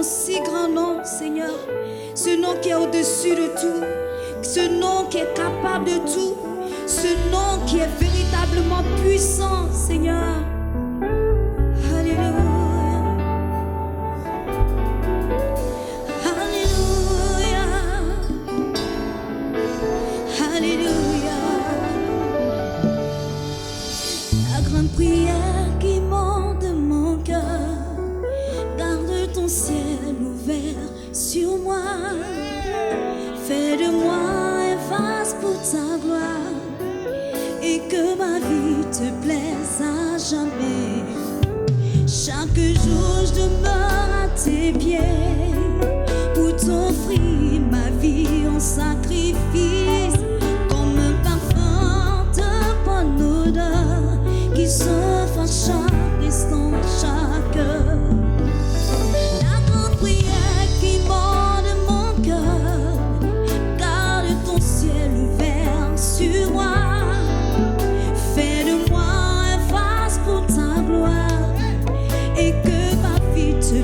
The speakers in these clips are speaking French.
si grand nom, Seigneur. Ce nom qui est au-dessus de tout. Ce nom qui est capable de tout. Ce nom qui est véritablement puissant, Seigneur. Alléluia. Alléluia. Alléluia. La grande prière qui monte de mon cœur, garde ton ciel ouvert sur moi. Fais de moi un vase pour ta gloire et que ma vie te plaise à jamais. Chaque jour je demeure à tes pieds pour t'offrir ma vie en sacrifice, comme un parfum de bonne odeur qui s'offre à chaque instant, chaque heure. La grande prière qui monte de mon cœur, garde ton ciel ouvert sur moi. Fais de moi un vase pour ta gloire et que ma vie te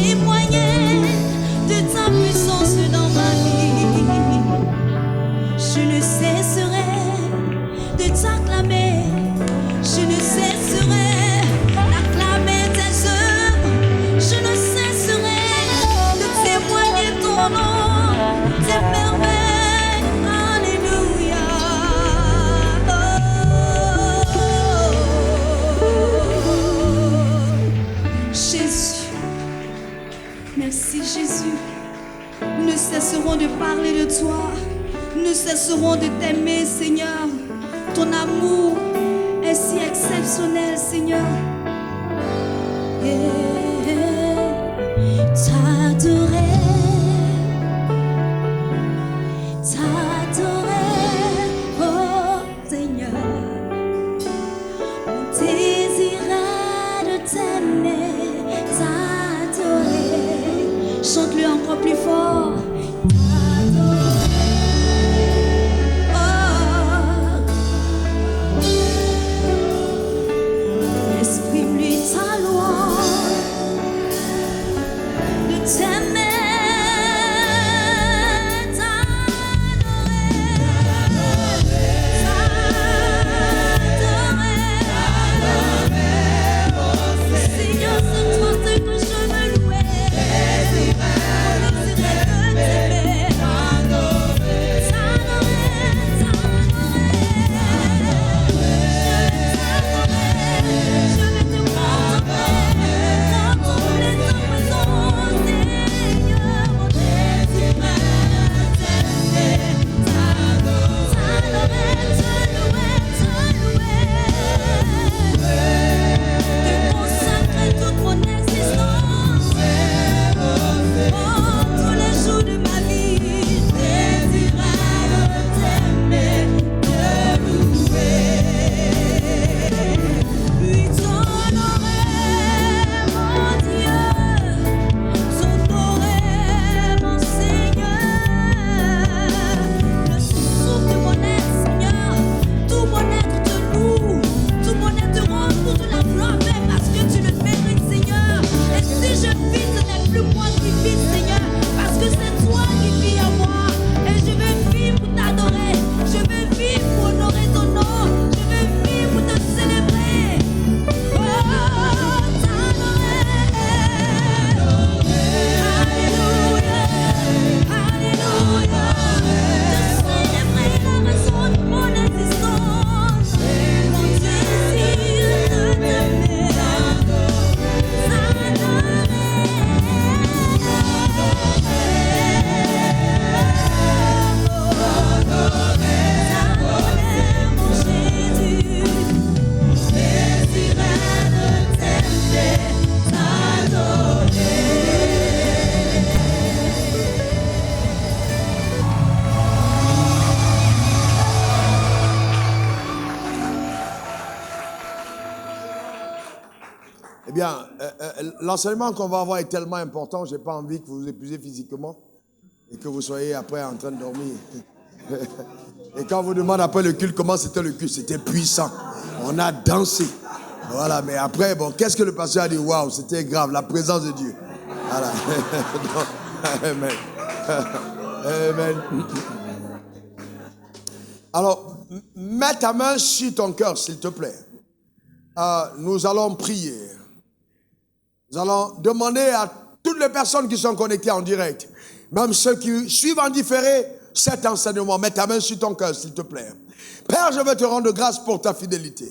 témoigner de ta puissance dans ma vie. Je ne cesserai de t'acclamer. Je ne cesserai d'acclamer tes œuvres. Je ne cesserai de témoigner ton nom, tes merveilles. Alléluia. Jésus, merci Jésus. Nous ne cesserons de parler de toi. Nous ne cesserons de t'aimer, Seigneur. Ton amour est si exceptionnel, Seigneur. T'adorer, oh Seigneur. On désirait de t'aimer, t'adorer. Chante-le encore plus fort. Eh bien, l'enseignement qu'on va avoir est tellement important, je n'ai pas envie que vous vous épuisiez physiquement et que vous soyez après en train de dormir. Et quand on vous demande après le culte, comment c'était le culte, c'était puissant. On a dansé. Voilà, mais après, bon, qu'est-ce que le pasteur a dit? Waouh, c'était grave, la présence de Dieu. Voilà. Amen. Amen. Alors, mets ta main sur ton cœur, s'il te plaît. Nous allons prier. Nous allons demander à toutes les personnes qui sont connectées en direct, même ceux qui suivent en différé cet enseignement, mets ta main sur ton cœur, s'il te plaît. Père, je veux te rendre grâce pour ta fidélité.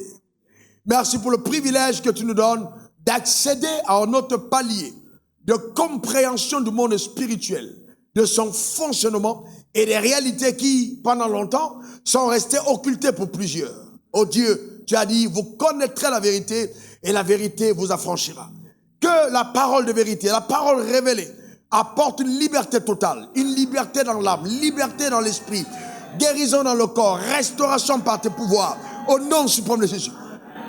Merci pour le privilège que tu nous donnes d'accéder à un autre palier de compréhension du monde spirituel, de son fonctionnement et des réalités qui, pendant longtemps, sont restées occultées pour plusieurs. Oh Dieu, tu as dit, vous connaîtrez la vérité et la vérité vous affranchira. Que la parole de vérité, la parole révélée, apporte une liberté totale, une liberté dans l'âme, liberté dans l'esprit, guérison dans le corps, restauration par tes pouvoirs, au nom suprême de Jésus.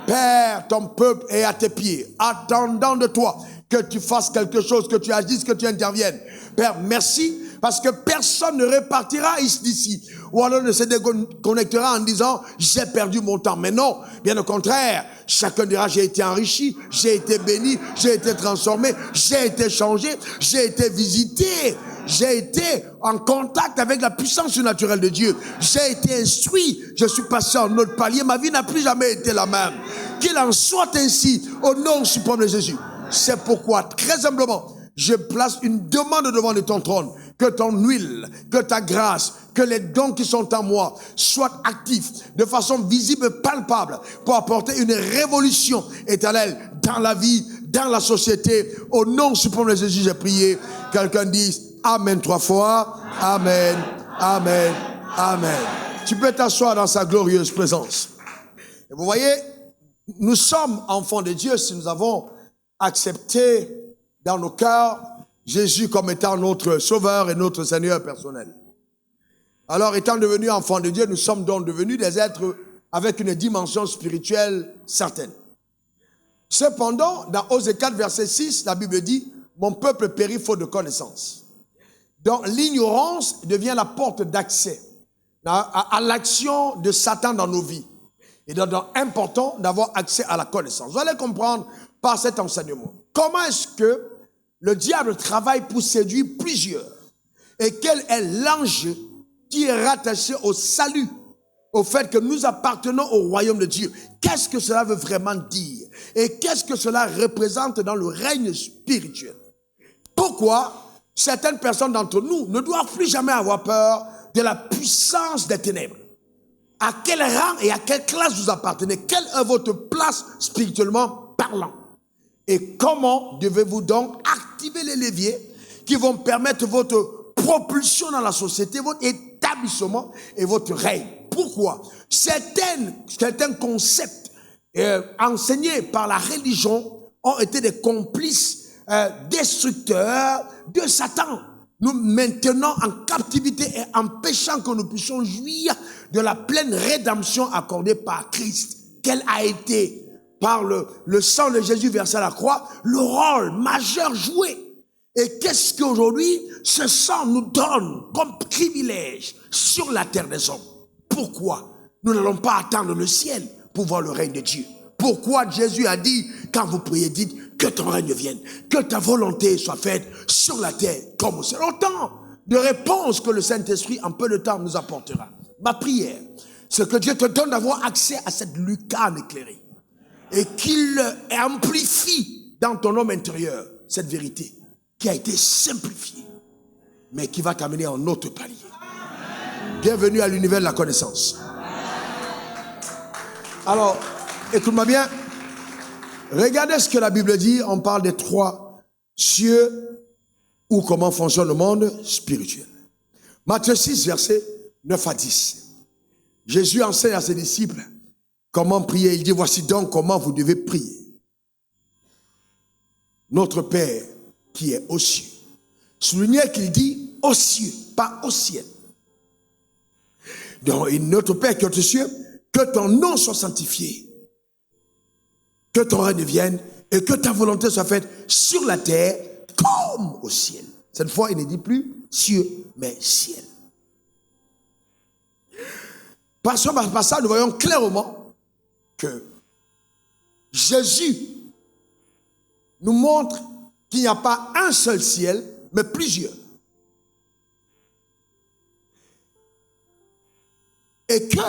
Père, ton peuple est à tes pieds, attendant de toi que tu fasses quelque chose, que tu agisses, que tu interviennes. Père, merci, parce que personne ne repartira d'ici, ou alors ne se déconnectera en disant, j'ai perdu mon temps. Mais non, bien au contraire, chacun dira, j'ai été enrichi, j'ai été béni, j'ai été transformé, j'ai été changé, j'ai été visité, j'ai été en contact avec la puissance surnaturelle de Dieu, j'ai été instruit, je suis passé en autre palier, ma vie n'a plus jamais été la même. Qu'il en soit ainsi, au nom suprême de Jésus. C'est pourquoi, très humblement, je place une demande devant ton trône, que ton huile, que ta grâce, que les dons qui sont en moi soient actifs de façon visible et palpable pour apporter une révolution éternelle dans la vie, dans la société. Au nom suprême de Jésus, j'ai prié. Quelqu'un dise Amen 3 fois. Amen, Amen, Amen. Tu peux t'asseoir dans sa glorieuse présence. Et vous voyez, nous sommes enfants de Dieu si nous avons accepté dans nos cœurs Jésus comme étant notre sauveur et notre Seigneur personnel. Alors, étant devenus enfants de Dieu, nous sommes donc devenus des êtres avec une dimension spirituelle certaine. Cependant, dans Osée 4, verset 6, la Bible dit « Mon peuple périt faute de connaissance ». Donc, l'ignorance devient la porte d'accès à l'action de Satan dans nos vies. Il est donc important d'avoir accès à la connaissance. Vous allez comprendre par cet enseignement. Comment est-ce que le diable travaille pour séduire plusieurs? Et quel est l'enjeu qui est rattaché au salut, au fait que nous appartenons au royaume de Dieu? Qu'est-ce que cela veut vraiment dire? Et qu'est-ce que cela représente dans le règne spirituel? Pourquoi certaines personnes d'entre nous ne doivent plus jamais avoir peur de la puissance des ténèbres? À quel rang et à quelle classe vous appartenez? Quelle est votre place spirituellement parlant? Et comment devez-vous donc activer les leviers qui vont permettre votre propulsion dans la société, votre établissement et votre règne? Pourquoi? Certains concepts enseignés par la religion ont été des complices destructeurs de Satan, nous maintenant en captivité et empêchant que nous puissions jouir de la pleine rédemption accordée par Christ. Quel a été, par le sang de Jésus versé à la croix, le rôle majeur joué? Et qu'est-ce qu'aujourd'hui ce sang nous donne comme privilège sur la terre des hommes? Pourquoi nous n'allons pas attendre le ciel pour voir le règne de Dieu? Pourquoi Jésus a dit, quand vous priez, dites que ton règne vienne, que ta volonté soit faite sur la terre comme au ciel. Autant de réponses que le Saint-Esprit en peu de temps nous apportera. Ma prière, c'est que Dieu te donne d'avoir accès à cette lucarne éclairée et qu'il amplifie dans ton homme intérieur cette vérité qui a été simplifiée, mais qui va t'amener en autre palier. Bienvenue à l'univers de la connaissance. Alors, écoute-moi bien. Regardez ce que la Bible dit. On parle des 3 cieux ou comment fonctionne le monde spirituel. Matthieu 6, versets 9 à 10. Jésus enseigne à ses disciples comment prier. Il dit, voici donc comment vous devez prier. Notre Père qui est aux cieux. Soulignez qu'il dit aux cieux, pas au ciel. Donc, notre Père qui est aux cieux, que ton nom soit sanctifié, que ton règne vienne et que ta volonté soit faite sur la terre comme au ciel. Cette fois, il ne dit plus cieux, mais ciel. Par ça, nous voyons clairement que Jésus nous montre qu'il n'y a pas un seul ciel, mais plusieurs. Et que,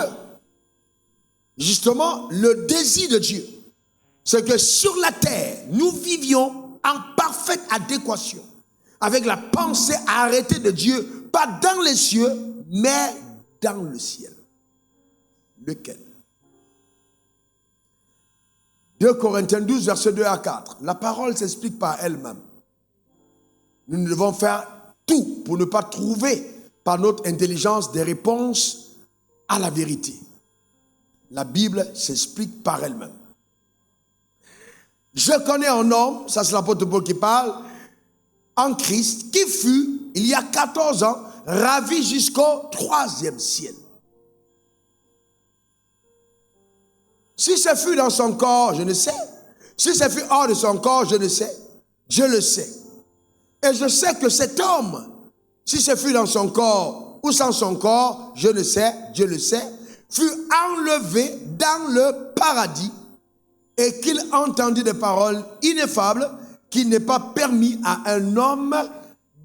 justement, le désir de Dieu, c'est que sur la terre, nous vivions en parfaite adéquation avec la pensée arrêtée de Dieu, pas dans les cieux, mais dans le ciel. Lequel? 2 Corinthiens 12, versets 2 à 4. La parole s'explique par elle-même. Nous devons faire tout pour ne pas trouver par notre intelligence des réponses à la vérité. La Bible s'explique par elle-même. Je connais un homme, ça c'est l'apôtre Paul qui parle, en Christ, qui fut, il y a 14 ans, ravi jusqu'au 3e ciel. Si ce fut dans son corps, je ne sais. Si ce fut hors de son corps, je ne sais. je le sais. Et je sais que cet homme, si ce fut dans son corps ou sans son corps, je le sais, Dieu le sait, fut enlevé dans le paradis et qu'il entendit des paroles ineffables qu'il n'est pas permis à un homme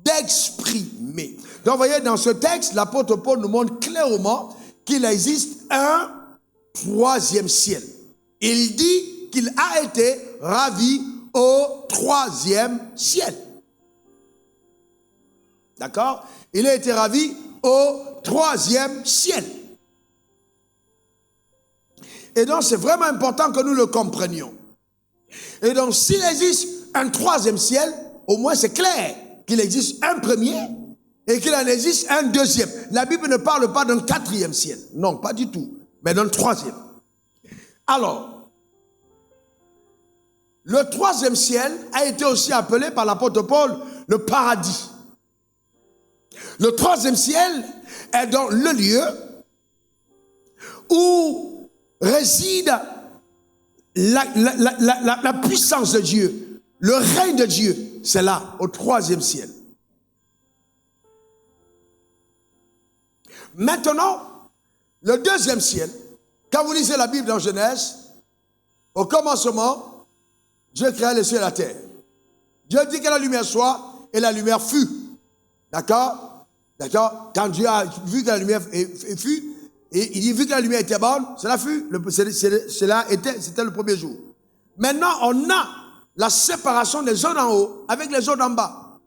d'exprimer. Donc, vous voyez, dans ce texte, l'apôtre Paul nous montre clairement qu'il existe un troisième ciel. Il dit qu'il a été ravi au troisième ciel. D'accord? Il a été ravi au troisième ciel. Et donc, c'est vraiment important que nous le comprenions. Et donc, s'il existe un troisième ciel, au moins c'est clair qu'il existe un premier et qu'il en existe un deuxième. La Bible ne parle pas d'un quatrième ciel. Non, pas du tout. Mais d'un troisième. Alors, le troisième ciel a été aussi appelé par l'apôtre Paul le paradis. Le troisième ciel est dans le lieu où réside la puissance de Dieu, le règne de Dieu. C'est là, au troisième ciel. Maintenant, le deuxième ciel, quand vous lisez la Bible dans Genèse, au commencement, Dieu créa le ciel et la terre. Dieu dit que la lumière soit, et la lumière fut. D'accord? D'accord? Quand Dieu a vu que la lumière fut, et il dit, vu que la lumière était bonne, cela fut, c'était le premier jour. Maintenant, on a la séparation des eaux d'en haut avec les eaux d'en bas.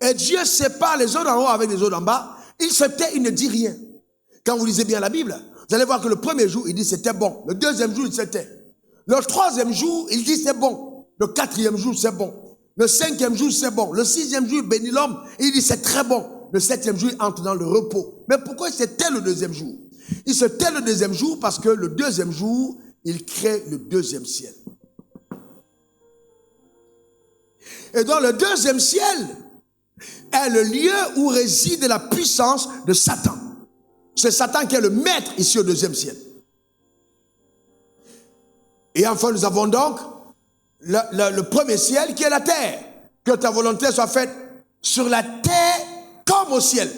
Et Dieu sépare les eaux d'en haut avec les eaux d'en bas. Il se tait, il ne dit rien. Quand vous lisez bien la Bible, vous allez voir que le premier jour, il dit c'était bon. Le deuxième jour, il se tait. Le troisième jour, il dit c'est bon. Le quatrième jour, c'est bon. Le cinquième jour, c'est bon. Le sixième jour, il bénit l'homme. Il dit c'est très bon. Le septième jour, il entre dans le repos. Mais pourquoi il se tait le deuxième jour? Il se tait le deuxième jour parce que le deuxième jour, il crée le deuxième ciel. Et dans le deuxième ciel est le lieu où réside la puissance de Satan. C'est Satan qui est le maître ici au deuxième ciel. Et enfin, nous avons donc le premier ciel qui est la terre. Que ta volonté soit faite sur la terre comme au ciel.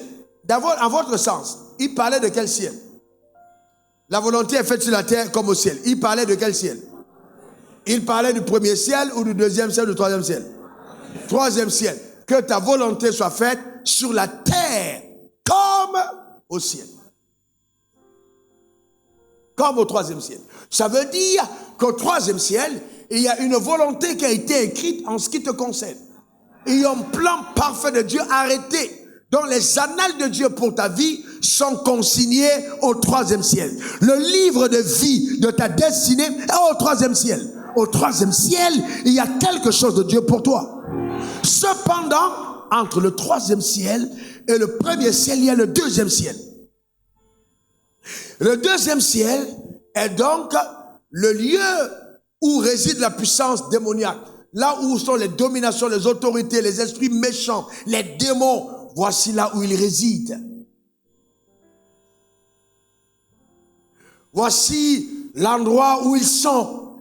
En votre sens, il parlait de quel ciel? La volonté est faite sur la terre comme au ciel. Il parlait de quel ciel? Il parlait du premier ciel ou du deuxième ciel ou du troisième ciel? Troisième ciel. Que ta volonté soit faite sur la terre comme au ciel. Comme au troisième ciel. Ça veut dire qu'au troisième ciel, il y a une volonté qui a été écrite en ce qui te concerne. Il y a un plan parfait de Dieu arrêté, dont les annales de Dieu pour ta vie sont consignés au troisième ciel. Le livre de vie de ta destinée est au troisième ciel. Au troisième ciel, il y a quelque chose de Dieu pour toi. Cependant, entre le troisième ciel et le premier ciel, il y a le deuxième ciel. Le deuxième ciel est donc le lieu où réside la puissance démoniaque. Là où sont les dominations, les autorités, les esprits méchants, les démons. Voici là où ils résident. Voici l'endroit où ils sont.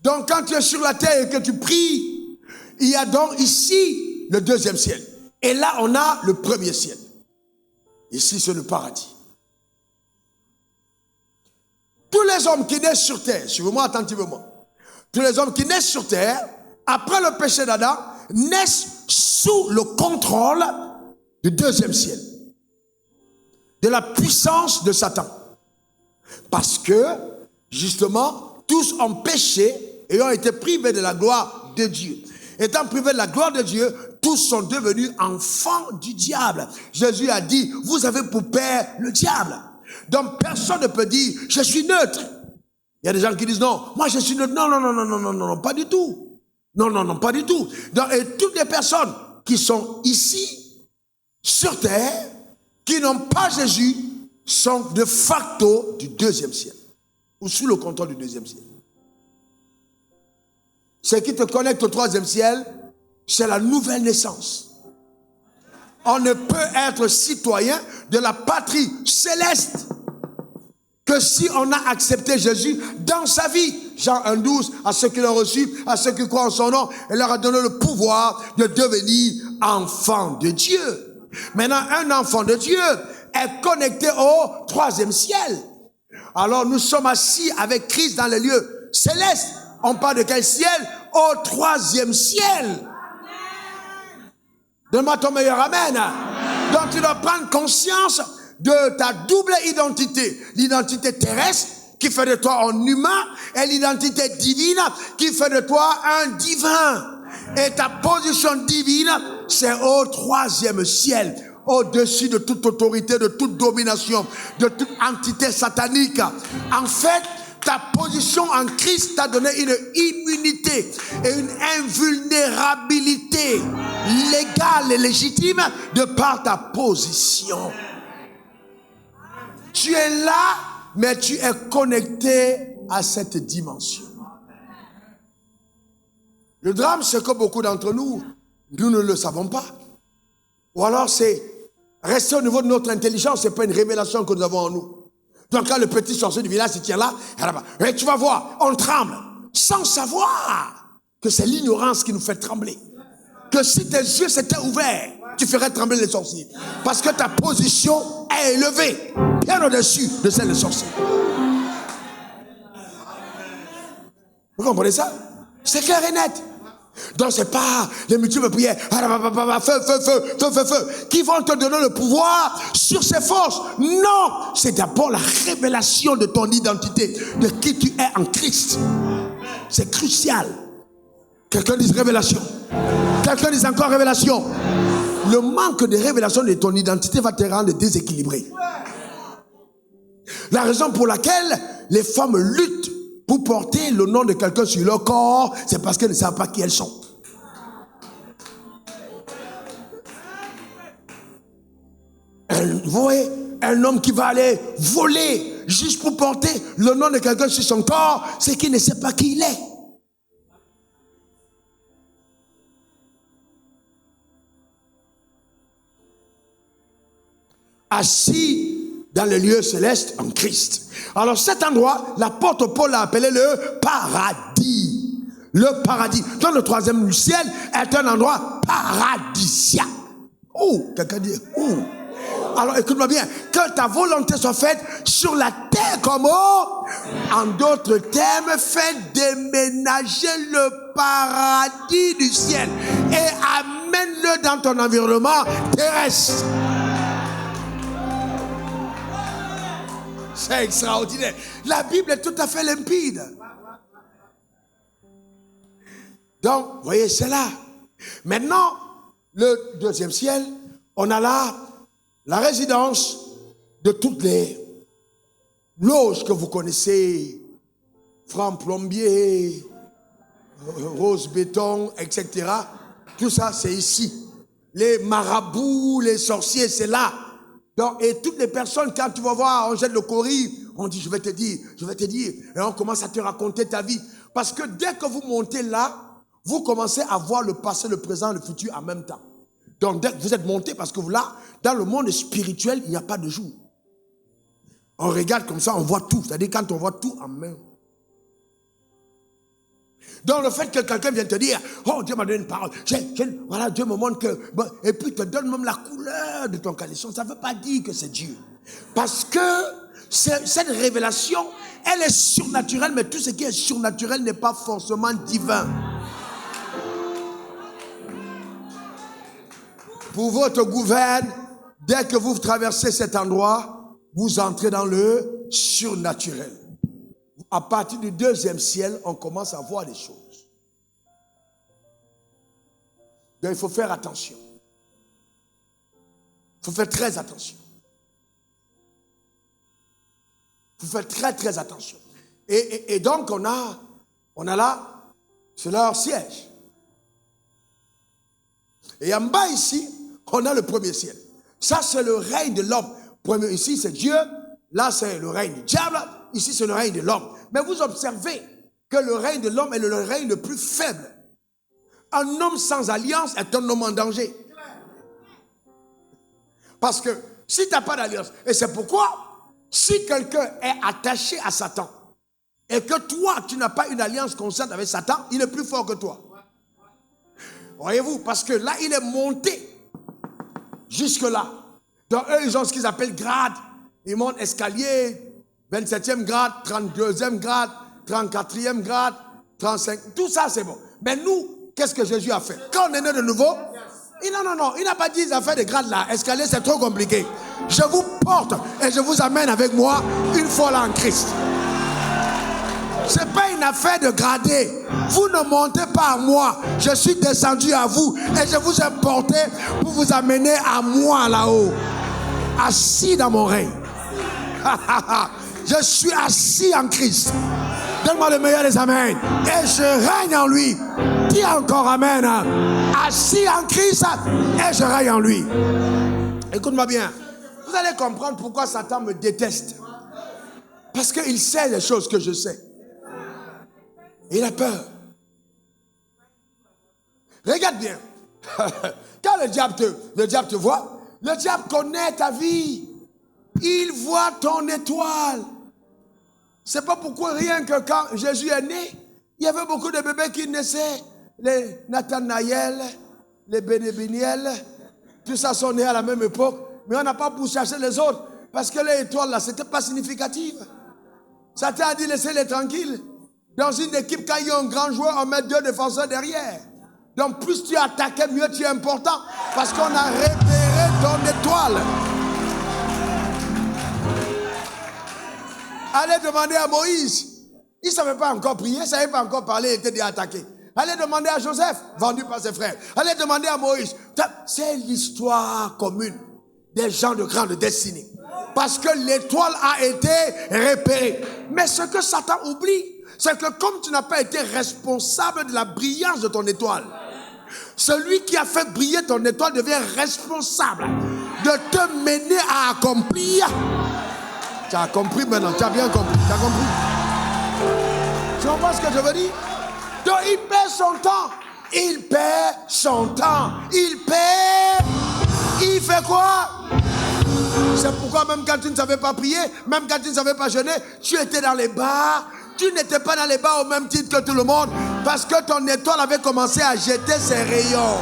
Donc quand tu es sur la terre et que tu pries, il y a donc ici le deuxième ciel. Et là on a le premier ciel. Ici c'est le paradis. Tous les hommes qui naissent sur terre, suivez-moi attentivement, tous les hommes qui naissent sur terre, après le péché d'Adam, naissent sous le contrôle du deuxième ciel, de la puissance de Satan. Parce que, justement, tous ont péché et ont été privés de la gloire de Dieu. Étant privés de la gloire de Dieu, tous sont devenus enfants du diable. Jésus a dit, vous avez pour père le diable. Donc personne ne peut dire, je suis neutre. Il y a des gens qui disent, non, moi je suis neutre. Non, pas du tout. Non, pas du tout. Donc, et toutes les personnes qui sont ici, sur terre, qui n'ont pas Jésus, sont de facto du deuxième ciel. Ou sous le contrôle du deuxième ciel. Ce qui te connecte au troisième ciel, c'est la nouvelle naissance. On ne peut être citoyen de la patrie céleste que si on a accepté Jésus dans sa vie, Jean 1,12, à ceux qui l'ont reçu, à ceux qui croient en son nom, il leur a donné le pouvoir de devenir enfants de Dieu. Maintenant, un enfant de Dieu est connecté au troisième ciel. Alors, nous sommes assis avec Christ dans les lieux célestes. On parle de quel ciel? Au troisième ciel. Donne-moi ton meilleur amen. Donc, tu dois prendre conscience de ta double identité. L'identité terrestre qui fait de toi un humain et l'identité divine qui fait de toi un divin. Et ta position divine, c'est au troisième ciel, au-dessus de toute autorité, de toute domination, de toute entité satanique. En fait, ta position en Christ t'a donné une immunité et une invulnérabilité légale et légitime de par ta position. Tu es là, mais tu es connecté à cette dimension. Le drame, c'est que beaucoup d'entre nous, nous ne le savons pas. Ou alors c'est rester au niveau de notre intelligence, ce n'est pas une révélation que nous avons en nous. Donc quand le petit sorcier du village se tient là, et tu vas voir, on tremble, sans savoir que c'est l'ignorance qui nous fait trembler. Que si tes yeux s'étaient ouverts, tu ferais trembler les sorciers. Parce que ta position est élevée, bien au-dessus de celle des sorciers. Vous comprenez ça? C'est clair et net. Donc c'est pas les multiples prières, feu, qui vont te donner le pouvoir sur ces forces. Non, c'est d'abord la révélation de ton identité, de qui tu es en Christ. C'est crucial. Quelqu'un dise révélation. Quelqu'un dise encore révélation. Le manque de révélation de ton identité va te rendre déséquilibré. La raison pour laquelle les femmes luttent pour porter le nom de quelqu'un sur leur corps, c'est parce qu'elles ne savent pas qui elles sont. Vous voyez, un homme qui va aller voler juste pour porter le nom de quelqu'un sur son corps, c'est qu'il ne sait pas qui il est. Assis dans le lieu céleste en Christ. Alors cet endroit, l'apôtre Paul l'a appelé le paradis. Le paradis. Dans le troisième ciel est un endroit paradisiaque. Oh, quelqu'un dit, oh. Alors écoute-moi bien, que ta volonté soit faite sur la terre comme en d'autres termes, fais déménager le paradis du ciel et amène-le dans ton environnement terrestre. C'est extraordinaire. La Bible est tout à fait limpide. Donc, vous voyez, c'est là. Maintenant, le deuxième ciel, on a là la résidence de toutes les loges que vous connaissez. Franc plombier, rose béton, etc. Tout ça, c'est ici. Les marabouts, les sorciers, c'est là. Donc, et toutes les personnes, quand tu vas voir, on jette le courrier, on dit, je vais te dire, et on commence à te raconter ta vie. Parce que dès que vous montez là, vous commencez à voir le passé, le présent, le futur en même temps. Donc, dès que vous êtes monté, parce que vous là, dans le monde spirituel, il n'y a pas de jour. On regarde comme ça, on voit tout. C'est-à-dire quand on voit tout en même. Donc le fait que quelqu'un vienne te dire, oh Dieu m'a donné une parole, voilà, Dieu me montre que, bon, et puis te donne même la couleur de ton caleçon, ça ne veut pas dire que c'est Dieu. Parce que cette révélation, elle est surnaturelle, mais tout ce qui est surnaturel n'est pas forcément divin. Pour votre gouverne, dès que vous traversez cet endroit, vous entrez dans le surnaturel. À partir du deuxième ciel, on commence à voir des choses. Donc il faut faire attention. Il faut faire très attention. Il faut faire très très attention. Et donc on a là, c'est leur siège. Et en bas ici, on a le premier ciel. Ça c'est le règne de l'homme. Ici c'est Dieu, là c'est le règne du diable. Ici, c'est le règne de l'homme. Mais vous observez que le règne de l'homme est le règne le plus faible. Un homme sans alliance est un homme en danger. Parce que si tu n'as pas d'alliance, et c'est pourquoi Si quelqu'un est attaché à Satan et que toi, tu n'as pas une alliance constante avec Satan, il est plus fort que toi. Voyez-vous, parce que là, il est monté jusque-là. Donc, eux, ils ont ce qu'ils appellent grade. Ils montent escalier, 27e grade, 32e grade, 34e grade, 35. Tout ça, c'est bon. Mais nous, qu'est-ce que Jésus a fait? Quand on est né de nouveau, non, il n'a pas dit ça fait des grades là. Escalier, c'est trop compliqué. Je vous porte et je vous amène avec moi une fois là en Christ. Ce n'est pas une affaire de grader. Vous ne montez pas à moi. Je suis descendu à vous et je vous ai porté pour vous amener à moi là-haut. Assis dans mon règne. Je suis assis en Christ. Donne-moi le meilleur des amens. Et je règne en lui. Dis encore amen. Assis en Christ et je règne en lui. Écoute-moi bien. Vous allez comprendre pourquoi Satan me déteste. Parce qu'il sait les choses que je sais. Il a peur. Regarde bien. Quand le diable te voit, le diable connaît ta vie. Il voit ton étoile. C'est pas pourquoi rien que quand Jésus est né, il y avait beaucoup de bébés qui naissaient. Les Nathanaël, les Bénébiliel, tout ça sont nés à la même époque. Mais on n'a pas pu chercher les autres. Parce que les étoiles là, c'était pas significatif. Satan a dit laissez-les tranquilles. Dans une équipe, quand il y a un grand joueur, on met 2 défenseurs derrière. Donc plus tu attaques, mieux tu es important. Parce qu'on a repéré ton étoile. Allez demander à Moïse. Il ne savait pas encore prier, il ne savait pas encore parler, il était déjà attaqué. Allez demander à Joseph, vendu par ses frères. Allez demander à Moïse. C'est l'histoire commune des gens de grande destinée. Parce que l'étoile a été repérée. Mais ce que Satan oublie, c'est que comme tu n'as pas été responsable de la brillance de ton étoile, celui qui a fait briller ton étoile devient responsable de te mener à accomplir. Tu as compris maintenant, tu as bien compris, tu as compris. Tu comprends ce que je veux dire? Donc il perd son temps. Il perd son temps. Il perd. Il fait quoi? C'est pourquoi même quand tu ne savais pas prier, même quand tu ne savais pas jeûner, tu étais dans les bars. Tu n'étais pas dans les bars au même titre que tout le monde parce que ton étoile avait commencé à jeter ses rayons.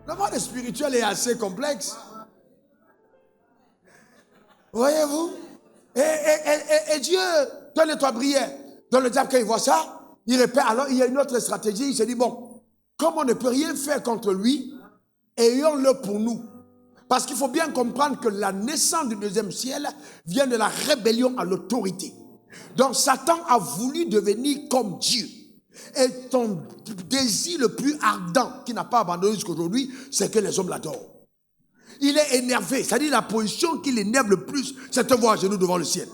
Le monde spirituel est assez complexe. Voyez-vous? Et Dieu donne toi briller. Dans le diable, quand il voit ça, il répète. Alors, il y a une autre stratégie. Il se dit, bon, comme on ne peut rien faire contre lui, ayons-le pour nous. Parce qu'il faut bien comprendre que la naissance du deuxième ciel vient de la rébellion à l'autorité. Donc, Satan a voulu devenir comme Dieu. Et ton désir le plus ardent, qui n'a pas abandonné jusqu'aujourd'hui, c'est que les hommes l'adorent. Il est énervé. C'est-à-dire la position qui l'énerve le plus, c'est de te voir à genoux devant le ciel.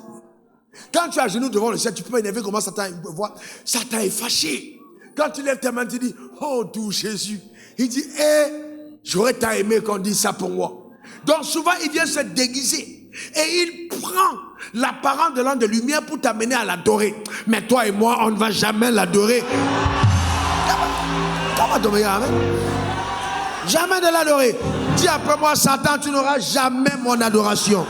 Quand tu es à genoux devant le ciel, tu peux énerver comment Satan voit. Satan est fâché. Quand tu lèves tes mains, tu dis, oh doux Jésus. Il dit, j'aurais tant aimé qu'on dise ça pour moi. Donc souvent, il vient se déguiser. Et il prend l'apparence de l'ange de lumière pour t'amener à l'adorer. Mais toi et moi, on ne va jamais l'adorer. Comment ton meilleur amen? Jamais de l'adorer. Dis après moi, Satan, tu n'auras jamais mon adoration.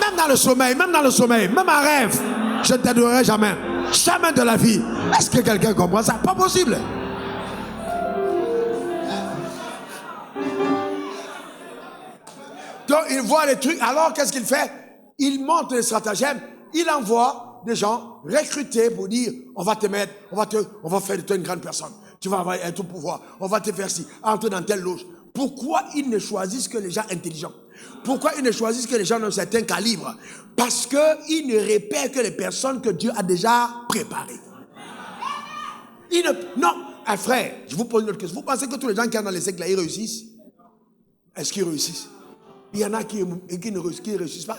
Même dans le sommeil, même en rêve, je ne t'adorerai jamais. Jamais de la vie. Est-ce que quelqu'un comprend ça? Pas possible. Donc il voit les trucs. Alors qu'est-ce qu'il fait? Il monte les stratagèmes. Il envoie des gens recrutés pour dire on va te mettre, on va faire de toi une grande personne. Tu vas avoir un tout pouvoir. On va te faire ci. Entre dans telle loge. Pourquoi ils ne choisissent que les gens intelligents? Pourquoi ils ne choisissent que les gens d'un certain calibre? Parce qu'ils ne repèrent que les personnes que Dieu a déjà préparées. Non, frère, je vous pose une autre question. Vous pensez que tous les gens qui sont dans les siècles là, ils réussissent? Est-ce qu'ils réussissent? Il y en a qui ne réussissent pas.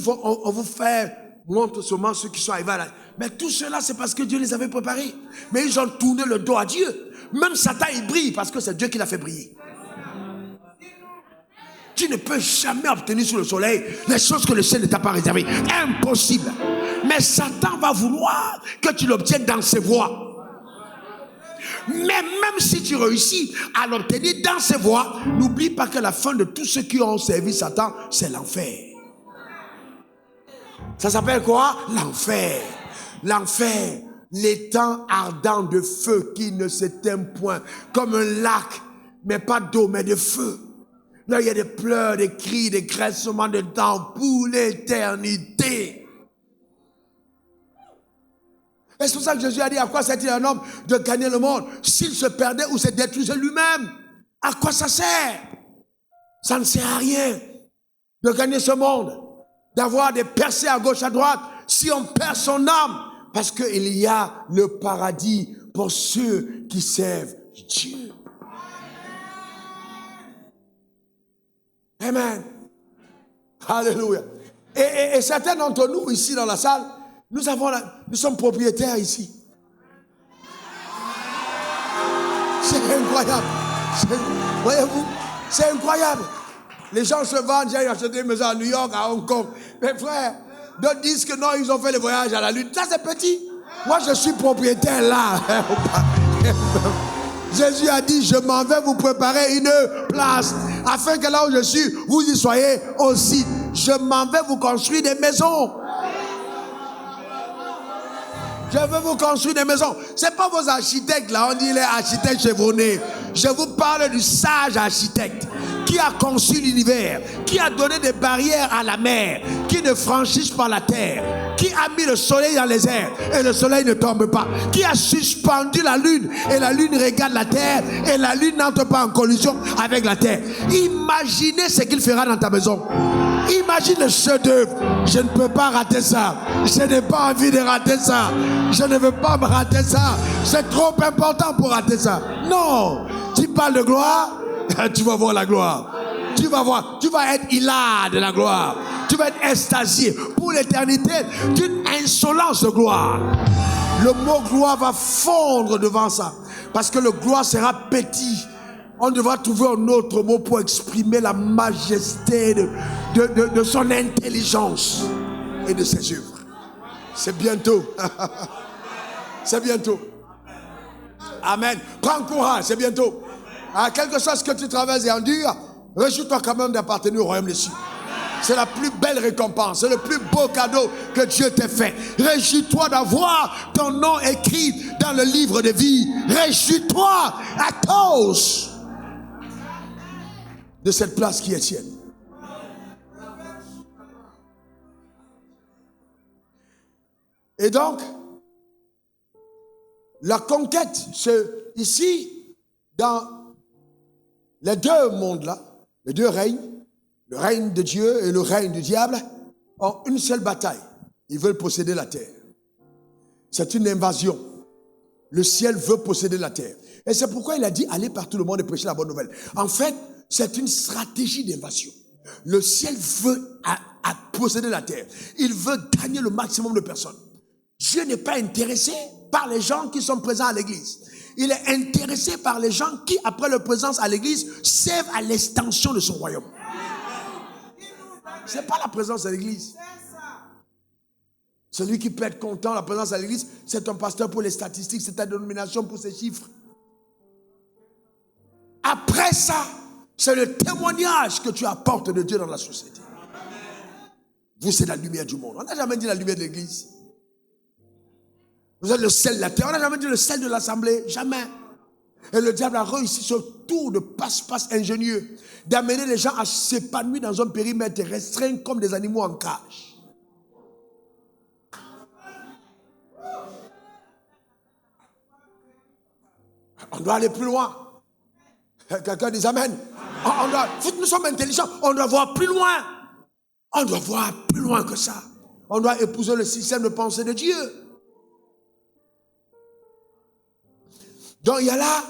On vous fait montre seulement ceux qui sont arrivés à la... Mais tout cela, c'est parce que Dieu les avait préparés. Mais ils ont tourné le dos à Dieu. Même Satan, il brille parce que c'est Dieu qui l'a fait briller. Tu ne peux jamais obtenir sur le soleil les choses que le ciel ne t'a pas réservées. Impossible. Mais Satan va vouloir que tu l'obtiennes dans ses voies. Mais même si tu réussis à l'obtenir dans ces voies, n'oublie pas que la fin de tous ceux qui ont servi Satan, c'est l'enfer. Ça s'appelle quoi? L'enfer. L'enfer, l'étang ardent de feu qui ne s'éteint point, comme un lac, mais pas d'eau, mais de feu. Là, il y a des pleurs, des cris, des graissements de dents pour l'éternité. Et c'est pour ça que Jésus a dit, à quoi sert-il un homme de gagner le monde s'il se perdait ou se détruisait lui-même? À quoi ça sert? Ça ne sert à rien de gagner ce monde, d'avoir des percées à gauche, à droite, si on perd son âme. Parce qu'il y a le paradis pour ceux qui servent Dieu. Amen. Alléluia. Et certains d'entre nous ici dans la salle, nous sommes propriétaires ici. C'est incroyable. Voyez-vous, c'est incroyable. Les gens se vendent, j'ai acheté des maisons à New York, à Hong Kong. Mes frères, d'autres disent que non, ils ont fait le voyage à la Lune. Ça, c'est petit. Moi, je suis propriétaire là. Jésus a dit, je m'en vais vous préparer une place, afin que là où je suis, vous y soyez aussi. Je m'en vais vous construire des maisons. Je veux vous construire des maisons. Ce n'est pas vos architectes là, on dit les architectes chevronnés. Je vous parle du sage architecte qui a conçu l'univers, qui a donné des barrières à la mer, qui ne franchissent pas la terre, qui a mis le soleil dans les airs et le soleil ne tombe pas, qui a suspendu la lune et la lune regarde la terre et la lune n'entre pas en collision avec la terre. Imaginez ce qu'il fera dans ta maison. Imagine le chef-d'œuvre. Je ne peux pas rater ça. Je n'ai pas envie de rater ça. Je ne veux pas me rater ça. C'est trop important pour rater ça. Non. Tu parles de gloire, tu vas voir la gloire. Tu vas voir. Tu vas être hilar de la gloire. Tu vas être extasié pour l'éternité d'une insolence de gloire. Le mot gloire va fondre devant ça. Parce que le gloire sera petit. On devra trouver un autre mot pour exprimer la majesté de son intelligence et de ses œuvres. C'est bientôt. C'est bientôt. Amen. Prends courage, c'est bientôt. Quelque chose que tu traverses et endures, réjouis-toi quand même d'appartenir au royaume des cieux. C'est la plus belle récompense, c'est le plus beau cadeau que Dieu t'ait fait. Réjouis-toi d'avoir ton nom écrit dans le livre de vie. Réjouis-toi à cause de cette place qui est tienne. Et donc, la conquête, c'est ici, dans les deux mondes-là, les deux règnes, le règne de Dieu et le règne du diable, ont une seule bataille. Ils veulent posséder la terre. C'est une invasion. Le ciel veut posséder la terre. Et c'est pourquoi il a dit, allez par tout le monde et prêchez la bonne nouvelle. En fait, c'est une stratégie d'invasion. Le ciel veut posséder la terre. Il veut gagner le maximum de personnes. Dieu n'est pas intéressé par les gens qui sont présents à l'église. Il est intéressé par les gens qui, après leur présence à l'église, servent à l'extension de son royaume. Ce n'est pas la présence à l'église. Celui qui peut être content de la présence à l'église, c'est ton pasteur pour les statistiques, c'est ta dénomination pour ses chiffres. Après ça, c'est le témoignage que tu apportes de Dieu dans la société. Vous, c'est la lumière du monde. On n'a jamais dit la lumière de l'église. Vous êtes le sel de la terre. On n'a jamais dit le sel de l'assemblée. Jamais. Et le diable a réussi ce tour de passe-passe ingénieux d'amener les gens à s'épanouir dans un périmètre restreint comme des animaux en cage. On doit aller plus loin. Quelqu'un dit amen. Nous sommes intelligents. On doit voir plus loin. On doit voir plus loin que ça. On doit épouser le système de pensée de Dieu. Donc il y a là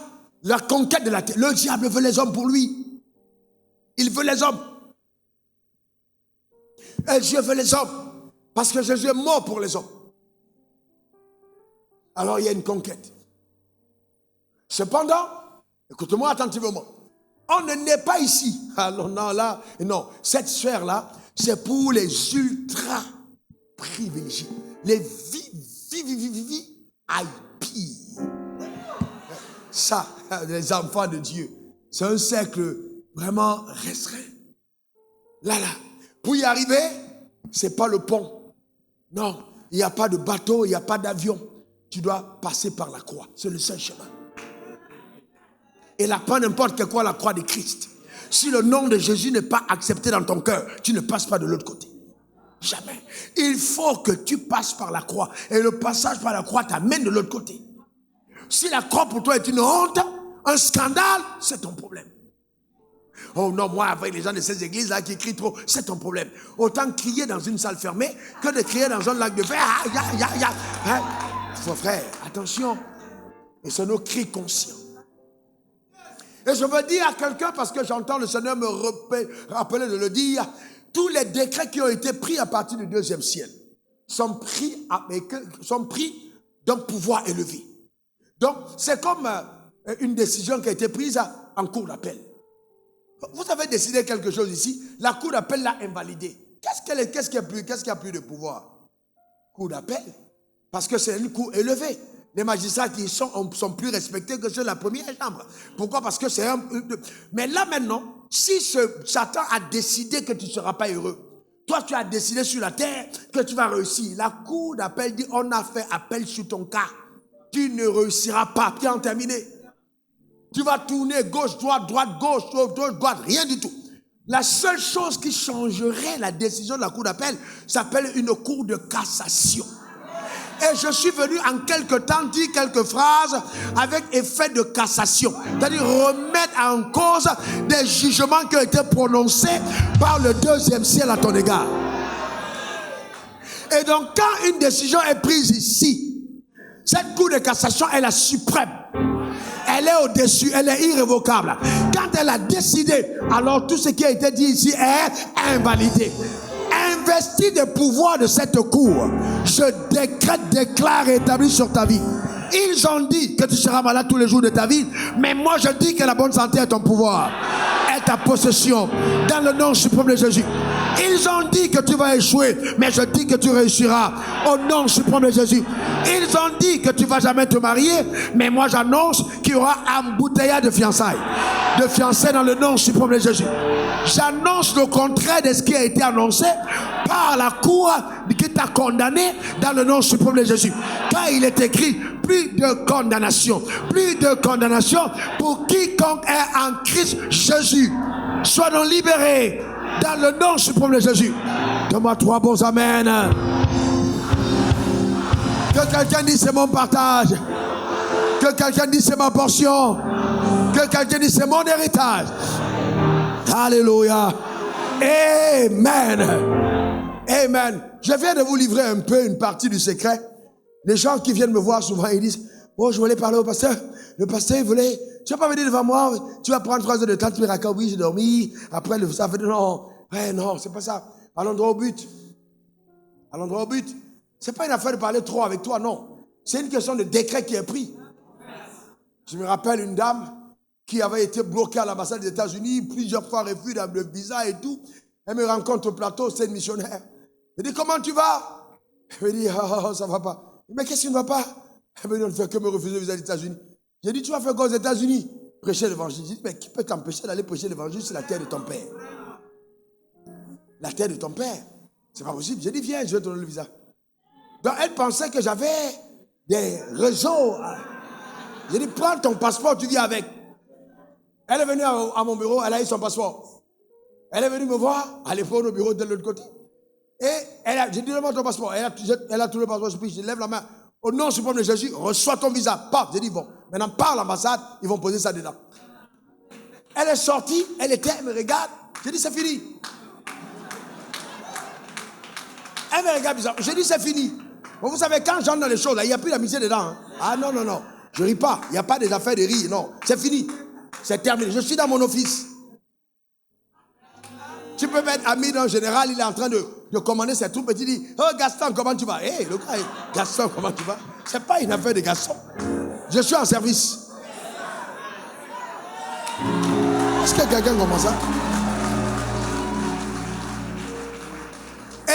la conquête de la terre. Le diable veut les hommes pour lui. Il veut les hommes. Et Dieu veut les hommes. Parce que Jésus est mort pour les hommes. Alors il y a une conquête. Cependant, écoute-moi attentivement. On ne naît pas ici. Alors non, là, non. Cette sphère-là, c'est pour les ultra privilégiés. Les VIP. Ça, les enfants de Dieu, c'est un cercle vraiment restreint. Là. Pour y arriver, c'est pas le pont. Non, il n'y a pas de bateau, il n'y a pas d'avion. Tu dois passer par la croix. C'est le seul chemin. Et là, pas n'importe quelle croix, la croix de Christ. Si le nom de Jésus n'est pas accepté dans ton cœur, tu ne passes pas de l'autre côté. Jamais. Il faut que tu passes par la croix. Et le passage par la croix t'amène de l'autre côté. Si la croix pour toi est une honte, un scandale, c'est ton problème. Oh non, moi avec les gens de ces églises là qui crient trop, c'est ton problème. Autant crier dans une salle fermée que de crier dans un lac de fer. Hein? Frère, attention. Et c'est nos cris conscients. Et je veux dire à quelqu'un, parce que j'entends le Seigneur me rappeler de le dire, tous les décrets qui ont été pris à partir du deuxième ciel sont pris d'un pouvoir élevé. Donc, c'est comme une décision qui a été prise en cour d'appel. Vous avez décidé quelque chose ici, la cour d'appel l'a invalidé. Qu'est-ce qui a plus de pouvoir? Cour d'appel. Parce que c'est une cour élevée. Les magistrats qui sont plus respectés que ceux de la première chambre. Pourquoi? Parce que c'est un... Mais là maintenant, si Satan a décidé que tu ne seras pas heureux, toi tu as décidé sur la terre que tu vas réussir. La cour d'appel dit, on a fait appel sur ton cas. Tu ne réussiras pas. Bien terminé. Tu vas tourner gauche, droite, gauche, droite, rien du tout. La seule chose qui changerait la décision de la cour d'appel s'appelle une cour de cassation. Et je suis venu en quelque temps dire quelques phrases avec effet de cassation. C'est-à-dire remettre en cause des jugements qui ont été prononcés par le deuxième ciel à ton égard. Et donc quand une décision est prise ici, cette cour de cassation est la suprême. Elle est au-dessus, elle est irrévocable. Quand elle a décidé, alors tout ce qui a été dit ici est invalidé. Investi des pouvoirs de cette cour, je déclare et établis sur ta vie. Ils ont dit que tu seras malade tous les jours de ta vie, mais moi je dis que la bonne santé est ton pouvoir, est ta possession, dans le nom suprême de Jésus. Ils ont dit que tu vas échouer, mais je dis que tu réussiras au nom suprême de Jésus. Ils ont dit que tu ne vas jamais te marier, mais moi j'annonce qu'il y aura embouteillage de fiançailles. De fiançailles dans le nom suprême de Jésus. J'annonce le contraire de ce qui a été annoncé par la cour qui t'a condamné dans le nom suprême de Jésus. Car il est écrit, plus de condamnation pour quiconque est en Christ Jésus. Soyons libérés dans le nom suprême de Jésus. Donne-moi 3 bons amen. Que quelqu'un dise c'est mon partage. Que quelqu'un dise c'est ma portion. Que quelqu'un dise c'est mon héritage. Alléluia. Amen. Amen. Je viens de vous livrer un peu une partie du secret. Les gens qui viennent me voir souvent, ils disent, oh, je voulais parler au pasteur. Le pasteur, il voulait, tu vas pas venir devant moi, tu vas prendre 3 heures de temps, tu me racontes, oui, j'ai dormi. Après, ça fait, non, c'est pas ça. Allons droit au but. C'est pas une affaire de parler trop avec toi, non. C'est une question de décret qui est pris. Je me rappelle une dame qui avait été bloquée à l'ambassade des États-Unis, plusieurs fois refus dans le visa et tout. Elle me rencontre au plateau, c'est une missionnaire. Elle dit, comment tu vas? Elle me dit, oh, ça va pas. Mais qu'est-ce qui ne va pas? Elle me dit, on ne fait que me refuser le visa des États-Unis. J'ai dit, tu vas faire quoi aux États-Unis? Prêcher l'évangile. J'ai dit, mais qui peut t'empêcher d'aller prêcher l'évangile sur la terre de ton père? La terre de ton père. C'est pas possible. J'ai dit, viens, je vais te donner le visa. Donc, elle pensait que j'avais des réseaux. J'ai dit, prends ton passeport, tu viens avec. Elle est venue à mon bureau, elle a eu son passeport. Elle est venue me voir, à l'époque, au bureau de l'autre côté. Et j'ai dit, donne-moi ton passeport. Elle a tout le passeport, je lève la main. Au nom suprême de Jésus, reçois ton visa. Paf, j'ai dit, bon, maintenant, par l'ambassade, ils vont poser ça dedans. Elle est sortie, elle me regarde. J'ai dit, c'est fini. Elle me regarde bizarre. J'ai dit, c'est fini. Bon, vous savez, quand j'entre dans les choses, là, il n'y a plus d'amitié dedans. Hein. Ah non. Je ne ris pas. Il n'y a pas des affaires de rire. Non, c'est fini. C'est terminé. Je suis dans mon office. Tu peux mettre ami en général, il est en train de commander ses troupes et tu dis, oh Gaston, comment tu vas? Hé, le gars, Gaston, comment tu vas? C'est pas une affaire de Gaston. Je suis en service. Est-ce que quelqu'un comprend ça?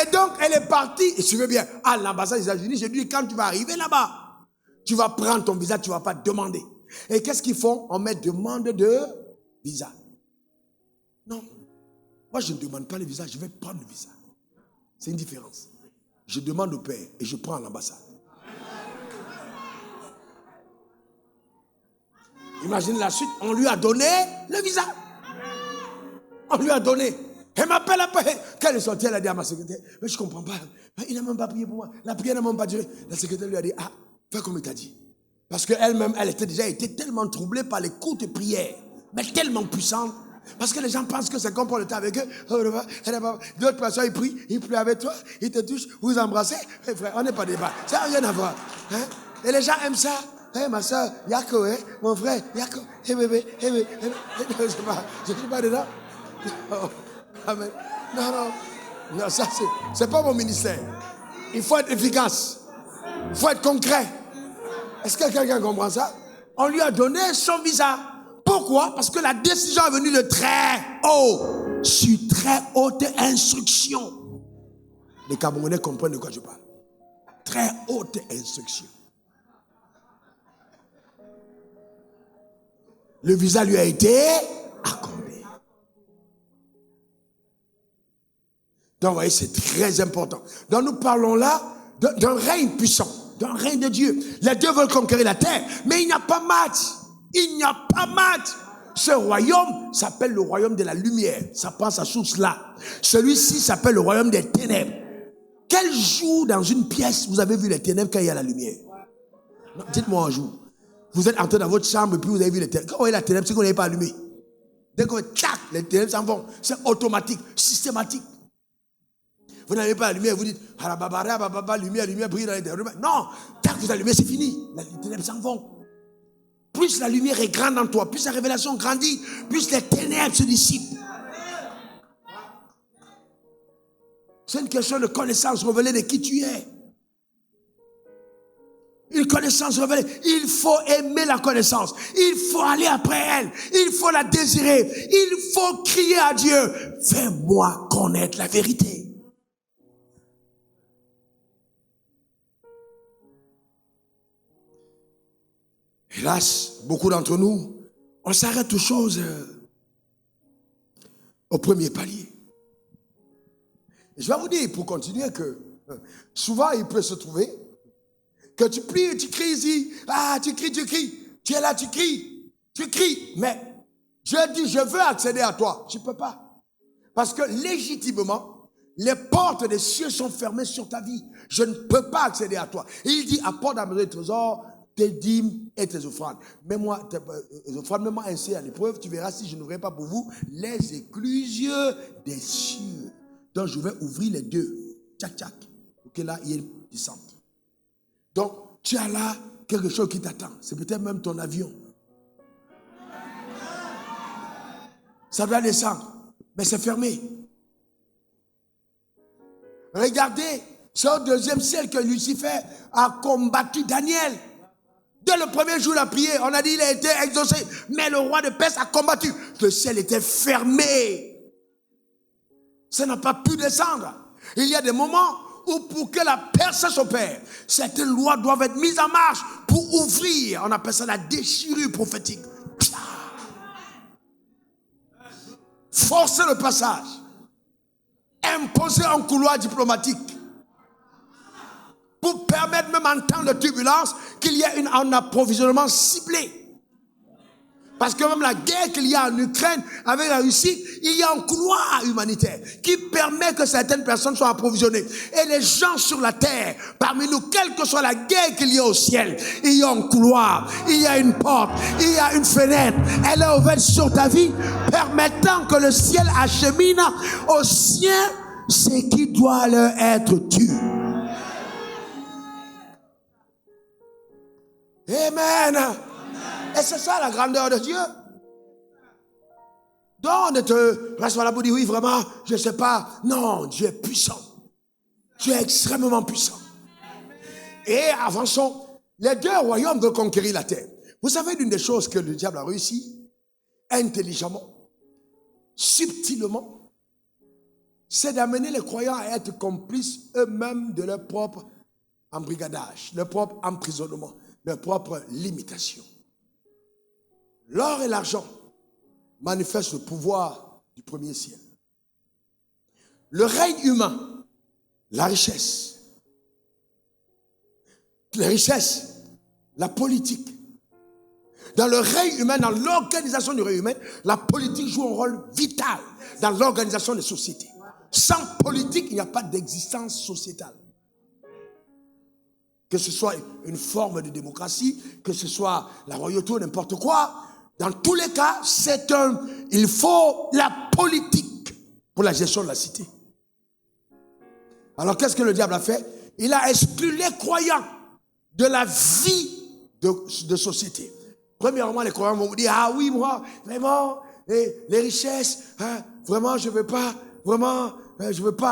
Et donc, elle est partie, et tu veux bien, à l'ambassade des États-Unis. J'ai dit, quand tu vas arriver là-bas, tu vas prendre ton visa, tu ne vas pas demander. Et qu'est-ce qu'ils font? On met demande de visa. Non. Moi, je ne demande pas le visa, je vais prendre le visa. C'est une différence. Je demande au père et je prends à l'ambassade. Imagine la suite, on lui a donné le visa. On lui a donné. Elle m'appelle après. Quand elle est sortie, elle a dit à ma secrétaire, mais je ne comprends pas. Il n'a même pas prié pour moi. La prière n'a même pas duré. La secrétaire lui a dit, ah, fais comme il t'a dit. Parce qu'elle-même, elle était déjà tellement troublée par les courtes prières, mais tellement puissantes. Parce que les gens pensent que c'est comme pour le temps avec eux. D'autres personnes, ils prient avec toi, ils te touchent, vous embrassez. Hey, frère, on n'est pas débat. Ça n'a rien à voir. Hein? Et les gens aiment ça. Hey, ma soeur, Yako, hein? Mon frère, Yako, hey bébé, hey bébé. Je ne suis pas dedans. Non. Amen. Non, ça c'est pas mon ministère. Il faut être efficace. Il faut être concret. Est-ce que quelqu'un comprend ça? On lui a donné son visa. Pourquoi? Parce que la décision est venue de très haut, sur très haute instruction. Les Camerounais comprennent de quoi je parle. Très haute instruction. Le visa lui a été accordé. Donc, vous voyez, c'est très important. Donc, nous parlons là d'un règne puissant, d'un règne de Dieu. Les dieux veulent conquérir la terre, mais il n'y a pas match. Il n'y a pas match. Ce royaume s'appelle le royaume de la lumière. Ça prend sa source là. Celui-ci s'appelle le royaume des ténèbres. Quel jour dans une pièce vous avez vu les ténèbres quand il y a la lumière? Non, dites-moi un jour. Vous êtes entré dans votre chambre et puis vous avez vu les ténèbres. Quand vous voyez la ténèbre, c'est que vous n'avez pas allumé. Dès que tac, les ténèbres s'en vont. C'est automatique, systématique. Vous n'avez pas allumé et vous dites, lumière brille dans les ténèbres. Non, tac, vous allumez, c'est fini. Les ténèbres s'en vont. Plus la lumière est grande en toi, plus la révélation grandit, plus les ténèbres se dissipent. C'est une question de connaissance révélée de qui tu es. Une connaissance révélée. Il faut aimer la connaissance. Il faut aller après elle. Il faut la désirer. Il faut crier à Dieu. Fais-moi connaître la vérité. Hélas, beaucoup d'entre nous, on s'arrête aux choses au premier palier. Et je vais vous dire, pour continuer, que souvent, il peut se trouver que tu pries, tu cries ici, tu cries, tu es là, tu cries, mais Dieu dit, je veux accéder à toi. Tu ne peux pas. Parce que légitimement, les portes des cieux sont fermées sur ta vie. Je ne peux pas accéder à toi. Et il dit, apporte à mes trésors tes dîmes et tes offrandes. Mets-moi ainsi à l'épreuve, tu verras si je n'ouvrirai pas pour vous les écluses des cieux. Donc je vais ouvrir les deux. Tchac. Ok, là, il y a une descente. Donc, tu as là quelque chose qui t'attend. C'est peut-être même ton avion. Ça doit descendre, mais c'est fermé. Regardez, c'est au deuxième ciel que Lucifer a combattu Daniel. Dès le premier jour, il a prié. On a dit qu'il a été exaucé. Mais le roi de Perse a combattu. Le ciel était fermé. Ça n'a pas pu descendre. Il y a des moments où pour que la percée s'opère, certaines lois doivent être mises en marche pour ouvrir. On appelle ça la déchirure prophétique. Forcer le passage. Imposer un couloir diplomatique. Pour permettre même en temps de turbulence qu'il y ait un approvisionnement ciblé. Parce que même la guerre qu'il y a en Ukraine avec la Russie, il y a un couloir humanitaire qui permet que certaines personnes soient approvisionnées. Et les gens sur la terre, parmi nous, quelle que soit la guerre qu'il y a au ciel, il y a un couloir, il y a une porte, il y a une fenêtre. Elle est ouverte sur ta vie, permettant que le ciel achemine aux siens ce qui doit leur être dû. Amen. Et c'est ça la grandeur de Dieu. Donc, ne te reste pas là pour dire oui, vraiment, je ne sais pas. Non, Dieu est puissant. Dieu est extrêmement puissant. Et avançons. Les deux royaumes veulent conquérir la terre. Vous savez, l'une des choses que le diable a réussi, intelligemment, subtilement, c'est d'amener les croyants à être complices eux-mêmes de leur propre embrigadage, leur propre emprisonnement, leur propre limitation. L'or et l'argent manifestent le pouvoir du premier ciel. Le règne humain, la richesse, les richesses, la politique. Dans le règne humain, dans l'organisation du règne humain, la politique joue un rôle vital dans l'organisation des sociétés. Sans politique, il n'y a pas d'existence sociétale. Que ce soit une forme de démocratie, que ce soit la royauté ou n'importe quoi, dans tous les cas, il faut la politique pour la gestion de la cité. Alors qu'est-ce que le diable a fait? Il a exclu les croyants de la vie de société. Premièrement, les croyants vont vous dire, ah oui, moi, vraiment, les richesses, hein, vraiment, je veux pas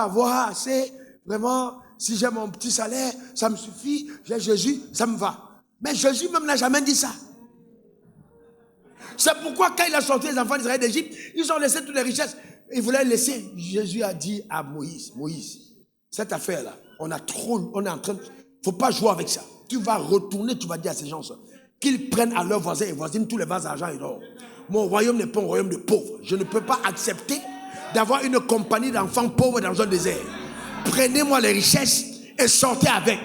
avoir assez, vraiment, si j'ai mon petit salaire, ça me suffit, j'ai Jésus, ça me va. Mais Jésus même n'a jamais dit ça. C'est pourquoi quand il a sorti les enfants d'Israël d'Égypte, ils ont laissé toutes les richesses. Ils voulaient laisser. Jésus a dit à Moïse, cette affaire-là, on est en train de... faut pas jouer avec ça. Tu vas retourner, tu vas dire à ces gens ça, qu'ils prennent à leurs voisins et voisines tous les vases d'argent et d'or. Mon royaume n'est pas un royaume de pauvres. Je ne peux pas accepter d'avoir une compagnie d'enfants pauvres dans un désert. Prenez-moi les richesses et sortez avec.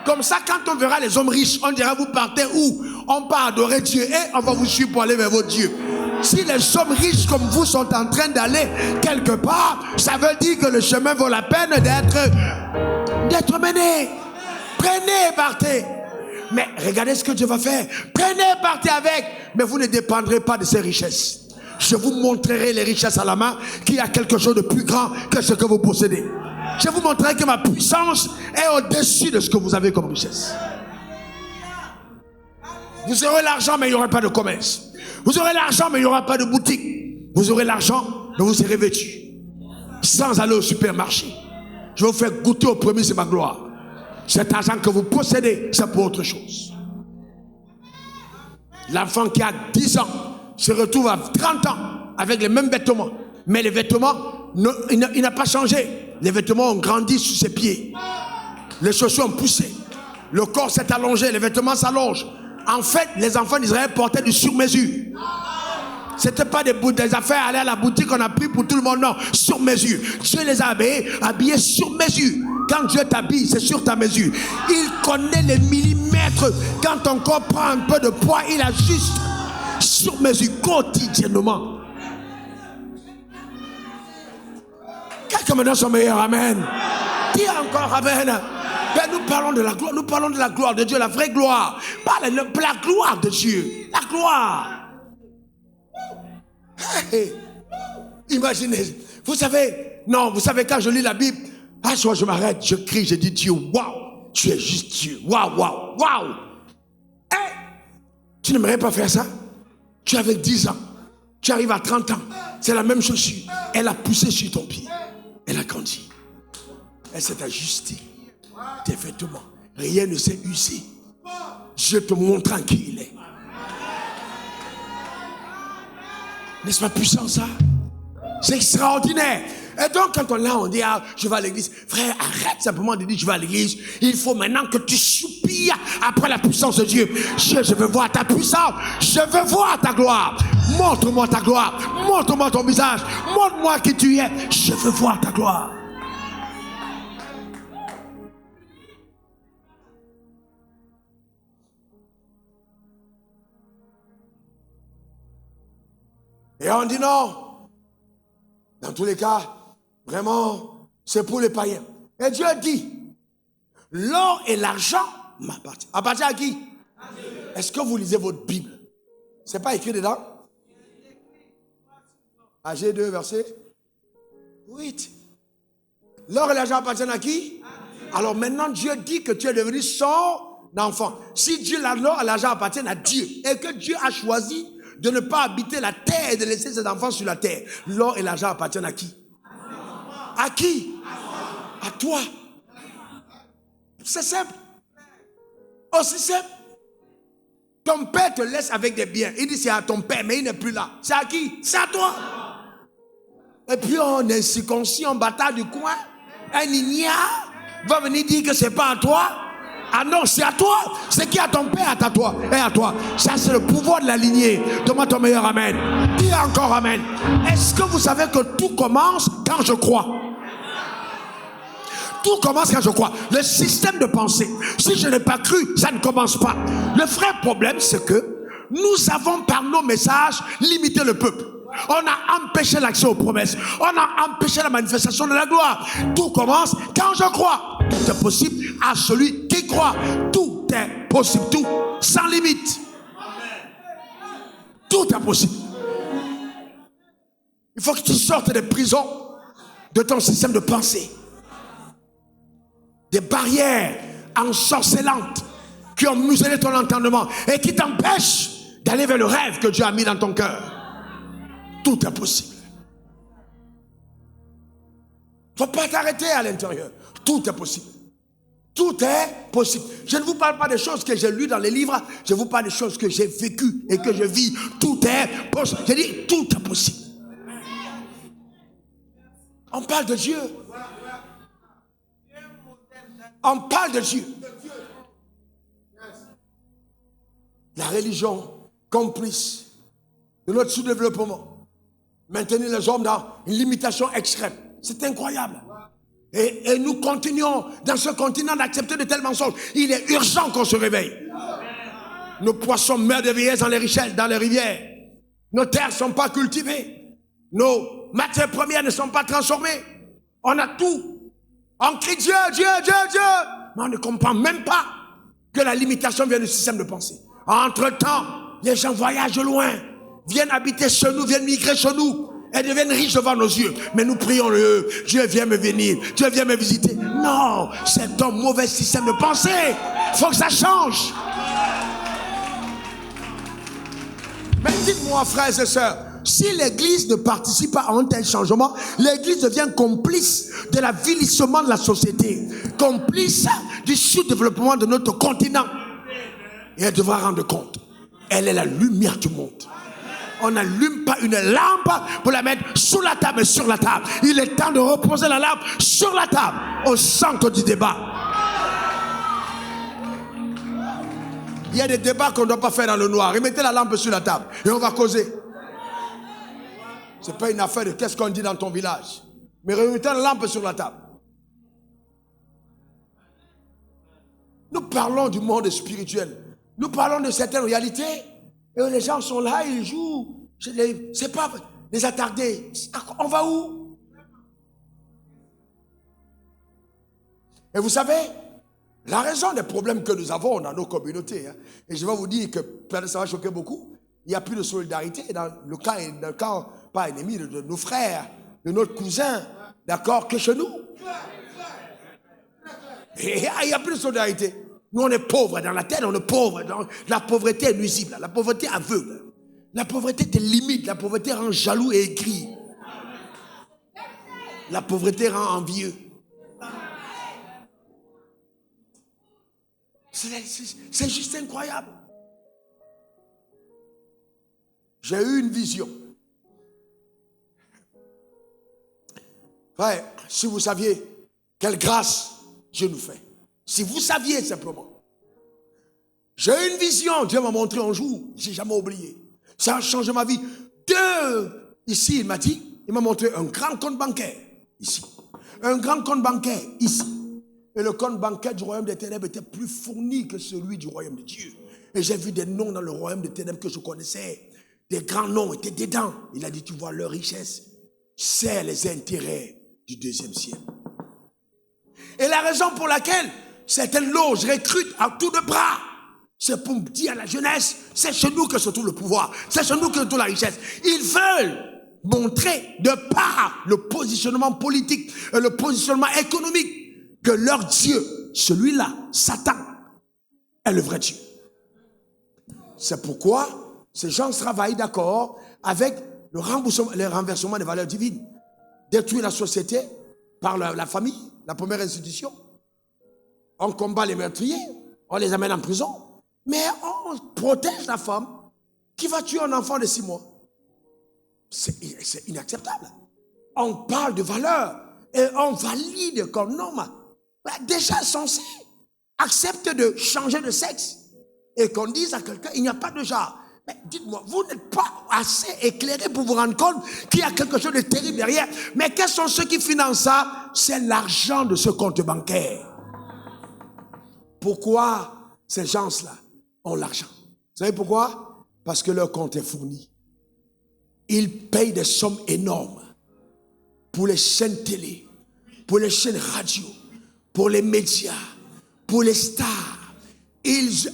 Comme ça, quand on verra les hommes riches, on dira, vous partez où? On part adorer Dieu et on va vous suivre pour aller vers votre Dieu. Si les hommes riches comme vous sont en train d'aller quelque part, ça veut dire que le chemin vaut la peine d'être mené. Prenez et partez. Mais regardez ce que Dieu va faire. Prenez et partez avec. Mais vous ne dépendrez pas de ces richesses. Je vous montrerai les richesses à la main, qu'il y a quelque chose de plus grand que ce que vous possédez. Je vous montrerai que ma puissance est au-dessus de ce que vous avez comme richesse. Vous aurez l'argent, mais il n'y aura pas de commerce. Vous aurez l'argent, mais il n'y aura pas de boutique. Vous aurez l'argent, mais vous serez vêtu. Sans aller au supermarché. Je vais vous faire goûter au premier, c'est ma gloire. Cet argent que vous possédez, c'est pour autre chose. L'enfant qui a 10 ans se retrouve à 30 ans avec les mêmes vêtements. Mais les vêtements, il n'a pas changé. Les vêtements ont grandi sous ses pieds. Les chaussures ont poussé. Le corps s'est allongé, les vêtements s'allongent. En fait, les enfants d'Israël portaient du sur-mesure. C'était pas des affaires, aller à la boutique, on a pris pour tout le monde, non, sur mesure. Dieu les a habillés sur mesure. Quand Dieu t'habille, c'est sur ta mesure. Il connaît les millimètres. Quand ton corps prend un peu de poids, il ajuste sur mesure, quotidiennement. Quelqu'un me donne son meilleur amen. Dis encore amen. Ben, nous parlons de la gloire, nous parlons de la gloire de Dieu, la vraie gloire. Pas la gloire de Dieu, la gloire. Hey, imaginez, vous savez quand je lis la Bible, à ce moment je m'arrête, je crie, je dis Dieu, waouh, tu es juste Dieu, waouh, waouh, waouh. Hey, tu n'aimerais pas faire ça? Tu avais 10 ans, tu arrives à 30 ans, c'est la même chaussure, elle a poussé sur ton pied, elle a grandi, elle s'est ajustée, tes vêtements, rien ne s'est usé. Je te montre qui il est. N'est-ce pas puissant ça? C'est extraordinaire. Et donc quand on est là, on dit, ah, je vais à l'église. Frère, arrête simplement de dire je vais à l'église. Il faut maintenant que tu soupires après la puissance de Dieu. Je veux voir ta puissance. Je veux voir ta gloire. Montre-moi ta gloire. Montre-moi ton visage. Montre-moi qui tu es. Je veux voir ta gloire. Et on dit non. Dans tous les cas, vraiment, c'est pour les païens. Et Dieu dit, l'or et l'argent m'appartiennent. Appartient à qui? Est-ce que vous lisez votre Bible? C'est pas écrit dedans? AG 2, verset 8. L'or et l'argent appartiennent à qui? Alors maintenant, Dieu dit que tu es devenu son enfant. Si Dieu, l'or et l'argent appartiennent à Dieu, et que Dieu a choisi de ne pas habiter la terre et de laisser ses enfants sur la terre, l'or et l'argent appartiennent à qui? À qui? À toi. C'est simple. Aussi simple. Ton père te laisse avec des biens. Il dit c'est à ton père, mais il n'est plus là. C'est à qui? C'est à toi. Et puis on est circoncis, un bâtard du coin, un ignare va venir dire que c'est pas à toi. Ah non, c'est à toi. C'est qui à ton père, à toi et à toi. Ça, c'est le pouvoir de la lignée. Donne-moi ton meilleur amen. Dis encore amen. Est-ce que vous savez que tout commence quand je crois? Tout commence quand je crois. Le système de pensée. Si je n'ai pas cru, ça ne commence pas. Le vrai problème, c'est que nous avons par nos messages limité le peuple. On a empêché l'accès aux promesses. On a empêché la manifestation de la gloire. Tout commence quand je crois. Tout est possible à celui qui croit. Tout est possible. Tout sans limite. Tout est possible. Il faut que tu sortes des prisons de ton système de pensée. Des barrières ensorcelantes qui ont muselé ton entendement et qui t'empêchent d'aller vers le rêve que Dieu a mis dans ton cœur. Tout est possible. Il ne faut pas t'arrêter à l'intérieur. Tout est possible. Tout est possible. Je ne vous parle pas des choses que j'ai lues dans les livres. Je vous parle des choses que j'ai vécues et que je vis. Tout est possible. Je dis, tout est possible. On parle de Dieu. On parle de Dieu. La religion complice de notre sous-développement. Maintenir les hommes dans une limitation extrême. C'est incroyable. Et nous continuons dans ce continent d'accepter de tels mensonges. Il est urgent qu'on se réveille. Nos poissons meurent de vieillesse dans les richesses, dans les rivières. Nos terres ne sont pas cultivées. Nos matières premières ne sont pas transformées. On a tout. On crie Dieu, Dieu, Dieu, Dieu. Mais on ne comprend même pas que la limitation vient du système de pensée. Entre-temps, les gens voyagent loin, viennent habiter chez nous, viennent migrer chez nous et deviennent riches devant nos yeux. Mais nous prions le Dieu viens me venir, Dieu viens me visiter. Non, c'est un mauvais système de pensée. Il faut que ça change. Mais dites-moi, frères et sœurs, si l'Église ne participe pas à un tel changement, l'Église devient complice de l'avilissement de la société, complice du sous-développement de notre continent. Et elle devra rendre compte. Elle est la lumière du monde. On n'allume pas une lampe pour la mettre sous la table et sur la table. Il est temps de reposer la lampe sur la table, au centre du débat. Il y a des débats qu'on ne doit pas faire dans le noir. Remettez la lampe sur la table et on va causer. Ce n'est pas une affaire de qu'est-ce qu'on dit dans ton village. Mais remettez la lampe sur la table. Nous parlons du monde spirituel. Nous parlons de certaines réalités. Et les gens sont là, ils jouent. C'est pas les attardés. On va où? Et vous savez, la raison des problèmes que nous avons dans nos communautés, et je vais vous dire que peut-être ça va choquer beaucoup, il n'y a plus de solidarité dans le camp pas ennemi de nos frères, de notre cousin, d'accord, que chez nous. Et il n'y a plus de solidarité. Nous, on est pauvres dans la tête, on est pauvres. La pauvreté est nuisible, la pauvreté aveugle. La pauvreté te limite, la pauvreté rend jaloux et aigri. La pauvreté rend envieux. C'est juste incroyable. J'ai eu une vision. Frère, si vous saviez quelle grâce Dieu nous fait. Si vous saviez simplement. J'ai eu une vision. Dieu m'a montré un jour. Je n'ai jamais oublié. Ça a changé ma vie. Ici, il m'a dit, il m'a montré un grand compte bancaire. Ici. Un grand compte bancaire. Ici. Et le compte bancaire du royaume des ténèbres était plus fourni que celui du royaume de Dieu. Et j'ai vu des noms dans le royaume des ténèbres que je connaissais. Des grands noms étaient dedans. Il a dit, tu vois leur richesse. C'est les intérêts du deuxième ciel. Et la raison pour laquelle certaines loges recrutent à tour de bras, c'est pour dire à la jeunesse, c'est chez nous que se trouve le pouvoir, c'est chez nous que se trouve la richesse. Ils veulent montrer, de par le positionnement politique et le positionnement économique, que leur Dieu, celui-là, Satan, est le vrai Dieu. C'est pourquoi ces gens travaillent d'accord avec le renversement des valeurs divines. Détruire la société par la famille, la première institution. On combat les meurtriers, on les amène en prison, mais on protège la femme qui va tuer un enfant de 6 mois. C'est inacceptable. On parle de valeurs et on valide qu'un homme déjà censé accepte de changer de sexe et qu'on dise à quelqu'un, il n'y a pas de genre. Mais dites-moi, vous n'êtes pas assez éclairé pour vous rendre compte qu'il y a quelque chose de terrible derrière. Mais quels sont ceux qui financent ça? C'est l'argent de ce compte bancaire. Pourquoi ces gens-là ont l'argent? Vous savez pourquoi? Parce que leur compte est fourni. Ils payent des sommes énormes pour les chaînes télé, pour les chaînes radio, pour les médias, pour les stars. Ils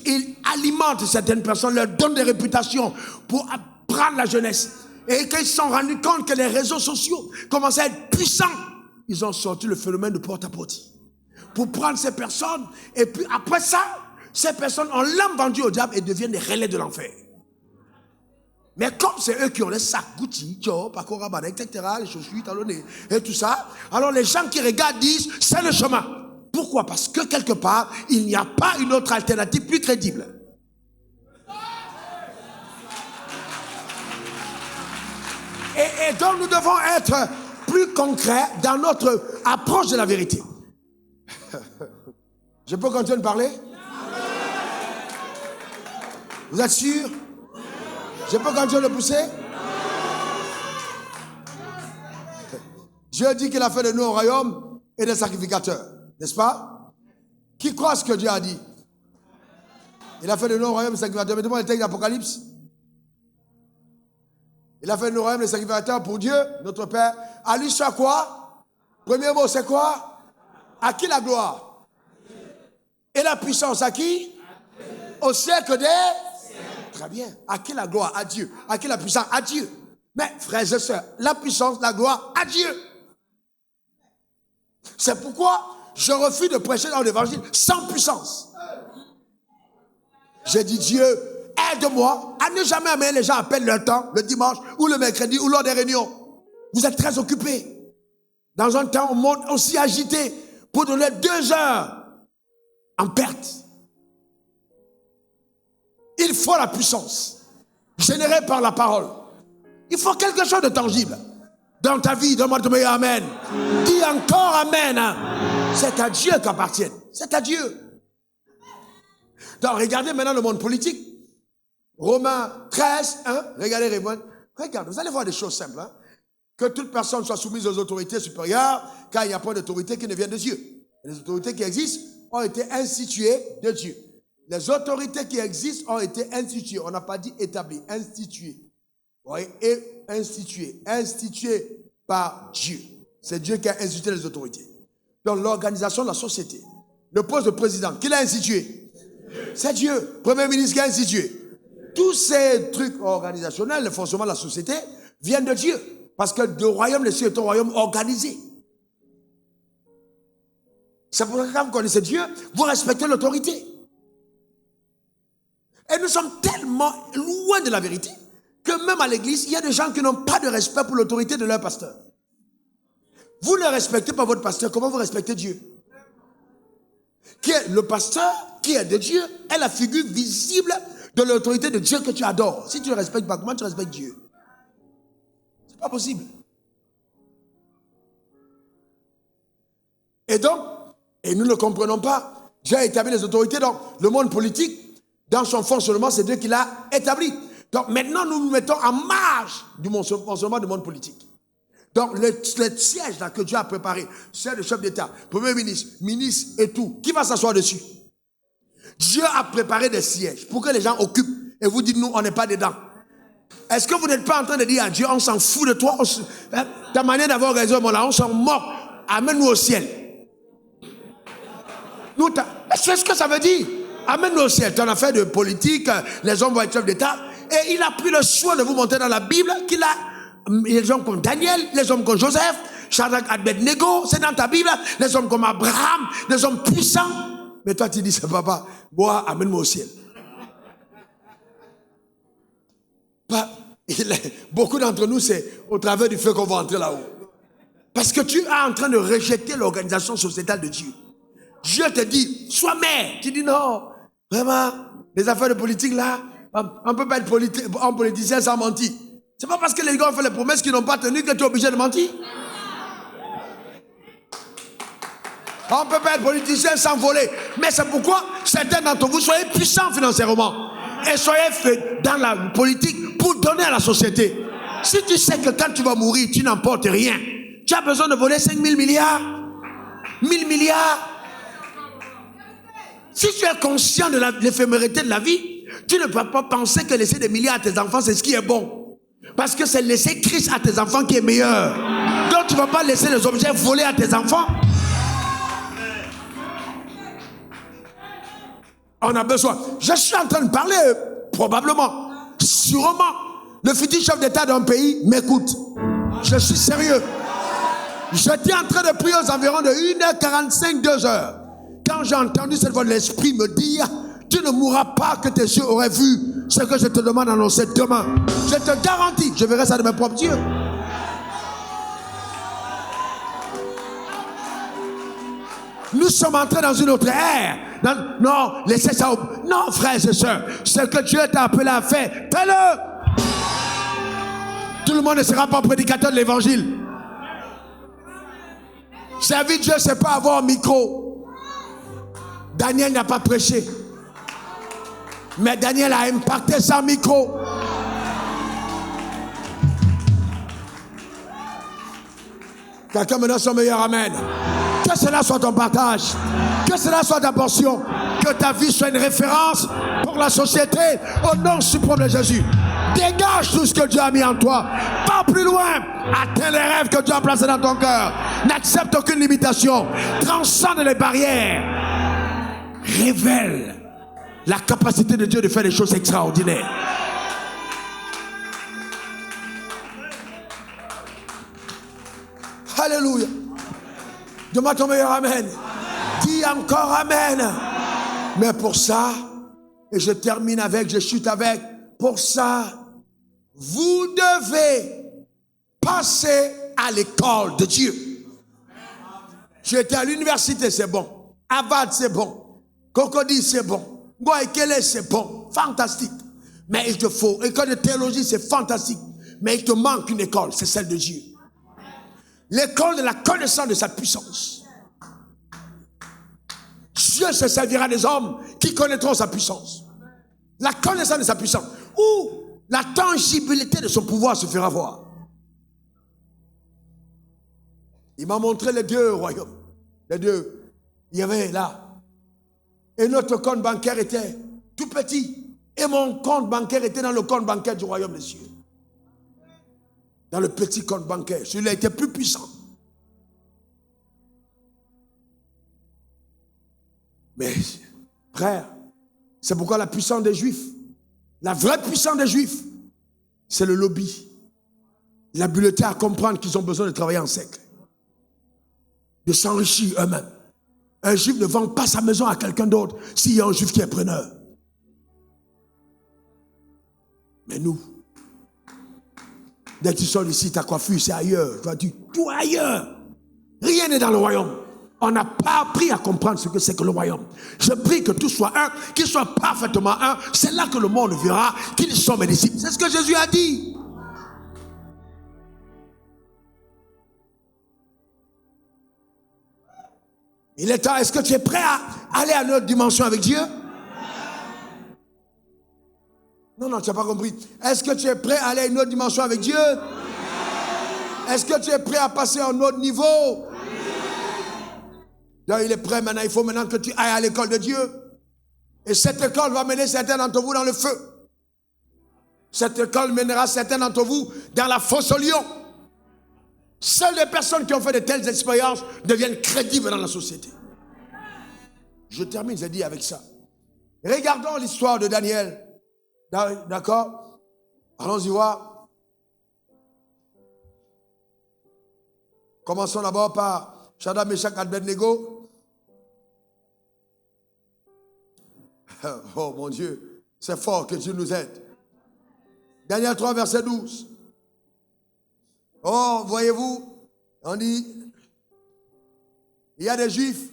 alimentent certaines personnes, leur donnent des réputations pour prendre la jeunesse. Et quand ils se sont rendus compte que les réseaux sociaux commençaient à être puissants, ils ont sorti le phénomène de porte-à-porte pour prendre ces personnes. Et puis après ça, ces personnes ont l'âme vendue au diable et deviennent des relais de l'enfer. Mais comme c'est eux qui ont les sacs Gucci, Paco Rabanne, etc., les chaussures talonnées et tout ça, alors les gens qui regardent disent, c'est le chemin. Pourquoi? Parce que quelque part, il n'y a pas une autre alternative plus crédible. Et donc nous devons être plus concrets dans notre approche de la vérité. Je peux continuer de parler? Vous êtes sûr? Je peux continuer de pousser? Dieu dit qu'il a fait de nous un royaume et des sacrificateurs. N'est-ce pas? Qui croit ce que Dieu a dit? Il a fait de nous un royaume et des sacrificateurs. Mettez-moi le texte d'Apocalypse. Il a fait de nous un royaume et des sacrificateurs pour Dieu, notre Père. À lui soit quoi? Premier mot, c'est quoi? À qui la gloire? Et la puissance à qui? Au siècle des... Très bien. À qui la gloire? À Dieu. À qui la puissance? À Dieu. Mais, frères et sœurs, la puissance, la gloire, à Dieu. C'est pourquoi je refuse de prêcher dans l'évangile sans puissance. J'ai dit, Dieu, aide-moi à ne jamais amener les gens à peine leur temps, le dimanche ou le mercredi ou lors des réunions. Vous êtes très occupés. Dans un temps, au monde aussi agité, pour donner 2 heures en perte. Il faut la puissance générée par la parole. Il faut quelque chose de tangible dans ta vie. Donne-moi ton meilleur amen. Dis encore amen. C'est à Dieu qu'appartiennent. C'est à Dieu. Donc regardez maintenant le monde politique. Romains 13, 1. Regardez, regardez, vous allez voir des choses simples. Hein? Que toute personne soit soumise aux autorités supérieures, car il n'y a pas d'autorité qui ne vient de Dieu. Les autorités qui existent ont été instituées de Dieu. Les autorités qui existent ont été instituées. On n'a pas dit établies, instituées. Oui, et instituées par Dieu. C'est Dieu qui a institué les autorités. Donc l'organisation de la société, le poste de président, qui l'a institué? C'est Dieu. Premier ministre qui a institué. Tous ces trucs organisationnels, le fonctionnement de la société, viennent de Dieu. Parce que le royaume des cieux est un royaume organisé. C'est pour ça que quand vous connaissez Dieu, vous respectez l'autorité. Et nous sommes tellement loin de la vérité que même à l'église, il y a des gens qui n'ont pas de respect pour l'autorité de leur pasteur. Vous ne respectez pas votre pasteur, comment vous respectez Dieu? Qui est le pasteur, qui est de Dieu, est la figure visible de l'autorité de Dieu que tu adores. Si tu ne le respectes pas, comment tu respectes Dieu? C'est pas possible. Et donc, et nous ne comprenons pas, Dieu a établi les autorités dans le monde politique. Dans son fonctionnement, c'est Dieu qui l'a établi. Donc maintenant, nous nous mettons en marge du fonctionnement du monde politique. Donc le siège là que Dieu a préparé, c'est le chef d'État, premier ministre, ministre et tout. Qui va s'asseoir dessus? Dieu a préparé des sièges pour que les gens occupent. Et vous dites, nous, on n'est pas dedans. Est-ce que vous n'êtes pas en train de dire à Dieu, on s'en fout de toi, ta manière d'avoir organisé mon là, on s'en moque, amène-nous au ciel. C'est ce que ça veut dire. Amène-nous au ciel. Tu en as fait de politique, les hommes vont être chefs d'État. Et il a pris le soin de vous montrer dans la Bible qu'il a les hommes comme Daniel, les hommes comme Joseph, Shadrach, Abednego, c'est dans ta Bible, les hommes comme Abraham, les hommes puissants. Mais toi tu dis, c'est papa, moi, amène-moi au ciel. Beaucoup d'entre nous, c'est au travers du feu qu'on va entrer là-haut. Parce que tu es en train de rejeter l'organisation sociétale de Dieu. Dieu te dit, sois maire. Tu dis non, vraiment, les affaires de politique là, on ne peut pas être un politicien sans mentir. C'est pas parce que les gars ont fait les promesses qu'ils n'ont pas tenues que tu es obligé de mentir. On ne peut pas être politicien sans voler. Mais c'est pourquoi certains d'entre vous soyez puissants financièrement. Et soyez faits dans la politique pour donner à la société. Si tu sais que quand tu vas mourir, tu n'emportes rien, tu as besoin de voler 5 000 milliards, 1000 milliards. Si tu es conscient de l'éphémérité de la vie, tu ne peux pas penser que laisser des milliards à tes enfants, c'est ce qui est bon. Parce que c'est laisser Christ à tes enfants qui est meilleur. Donc tu ne vas pas laisser les objets voler à tes enfants. On a besoin. Je suis en train de parler, probablement, sûrement. Le futur chef d'État d'un pays m'écoute. Je suis sérieux. J'étais en train de prier aux environs de 1h45, 2h. Quand j'ai entendu cette voix de l'esprit me dire, tu ne mourras pas que tes yeux auraient vu ce que je te demande d'annoncer demain. Je te garantis, je verrai ça de mes propres yeux. Nous sommes entrés dans une autre ère. Non, laissez ça. Non, frères et sœurs, ce que Dieu t'a appelé à faire, fais-le. Tout le monde ne sera pas prédicateur de l'évangile. Servir Dieu, c'est pas avoir un micro. Daniel n'a pas prêché. Mais Daniel a impacté sans micro. Quelqu'un me donne son meilleur amen. Que cela soit ton partage. Que cela soit ta portion. Que ta vie soit une référence pour la société. Au nom suprême de Jésus. Dégage tout ce que Dieu a mis en toi. Pas plus loin. Atteins les rêves que Dieu a placés dans ton cœur. N'accepte aucune limitation. Transcende les barrières. Révèle la capacité de Dieu de faire des choses extraordinaires. Alléluia. Demande ton meilleur amen. Dis encore amen. Mais pour ça, et je termine avec, je chute avec, pour ça, vous devez passer à l'école de Dieu. J'étais à l'université, c'est bon. Harvard, c'est bon. Cocody, c'est bon. Goïkele, c'est bon. Fantastique. Mais il te faut, école de théologie, c'est fantastique. Mais il te manque une école, c'est celle de Dieu. L'école de la connaissance de sa puissance. Dieu se servira des hommes qui connaîtront sa puissance. La connaissance de sa puissance. Ou la tangibilité de son pouvoir se fera voir. Il m'a montré les deux royaumes. Les deux. Il y avait là. Et notre compte bancaire était tout petit. Et mon compte bancaire était dans le compte bancaire du royaume des cieux. Dans le petit compte bancaire. Celui-là était plus puissant. Mais, frère, c'est pourquoi la puissance des Juifs, la vraie puissance des Juifs, c'est le lobby. L'habileté à comprendre qu'ils ont besoin de travailler en cercle. De s'enrichir eux-mêmes. Un Juif ne vend pas sa maison à quelqu'un d'autre s'il y a un Juif qui est preneur. Mais nous, dès que tu sors ici, ta coiffure, c'est ailleurs. Tu as dit, tout ailleurs. Rien n'est dans le royaume. On n'a pas appris à comprendre ce que c'est que le royaume. Je prie que tout soit un, qu'il soit parfaitement un. C'est là que le monde verra qu'ils sont mes disciples. C'est ce que Jésus a dit. Il est temps. Est-ce que tu es prêt à aller à une autre dimension avec Dieu? Non, tu n'as pas compris. Est-ce que tu es prêt à aller à une autre dimension avec Dieu? Est-ce que tu es prêt à passer à un autre niveau? Donc, il est prêt maintenant. Il faut maintenant que tu ailles à l'école de Dieu. Et cette école va mener certains d'entre vous dans le feu. Cette école mènera certains d'entre vous dans la fosse au lion. Seules les personnes qui ont fait de telles expériences deviennent crédibles dans la société. Je termine, j'ai dit avec ça. Regardons l'histoire de Daniel. D'accord? Allons-y voir. Commençons d'abord par Shadrach, Meshach, Abednego. Oh mon Dieu, c'est fort que Dieu nous aide. Daniel 3, verset 12. Oh, voyez-vous, on dit, il y a des Juifs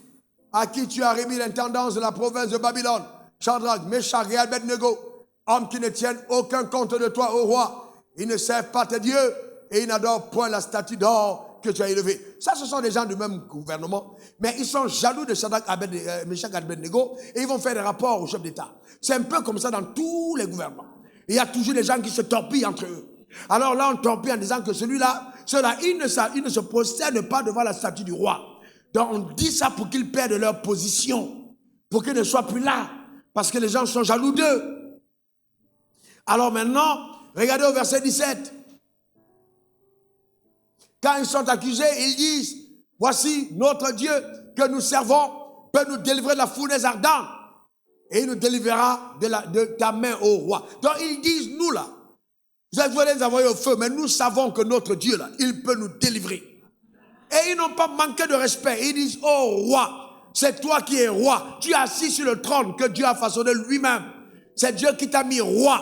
à qui tu as remis l'intendance de la province de Babylone. Shadrach, Meshach et Abednego, hommes qui ne tiennent aucun compte de toi, ô roi. Ils ne servent pas tes dieux et ils n'adorent point la statue d'or que tu as élevé. Ça, ce sont des gens du même gouvernement, mais ils sont jaloux de Shadrach, Meshach et Abednego et ils vont faire des rapports au chef d'État. C'est un peu comme ça dans tous les gouvernements. Il y a toujours des gens qui se torpillent entre eux. Alors là, on torpille en disant que ceux-là, ils ne se prosternent pas devant la statue du roi. Donc on dit ça pour qu'ils perdent leur position, pour qu'ils ne soient plus là, parce que les gens sont jaloux d'eux. Alors maintenant, regardez au verset 17. Quand ils sont accusés, ils disent, voici notre Dieu que nous servons peut nous délivrer de la fournaise ardente et il nous délivrera de ta main au roi. Donc ils disent, nous là, vous allez les envoyer au feu, mais nous savons que notre Dieu là, il peut nous délivrer. Et ils n'ont pas manqué de respect. Ils disent, oh roi, c'est toi qui es roi. Tu es assis sur le trône que Dieu a façonné lui-même. C'est Dieu qui t'a mis roi.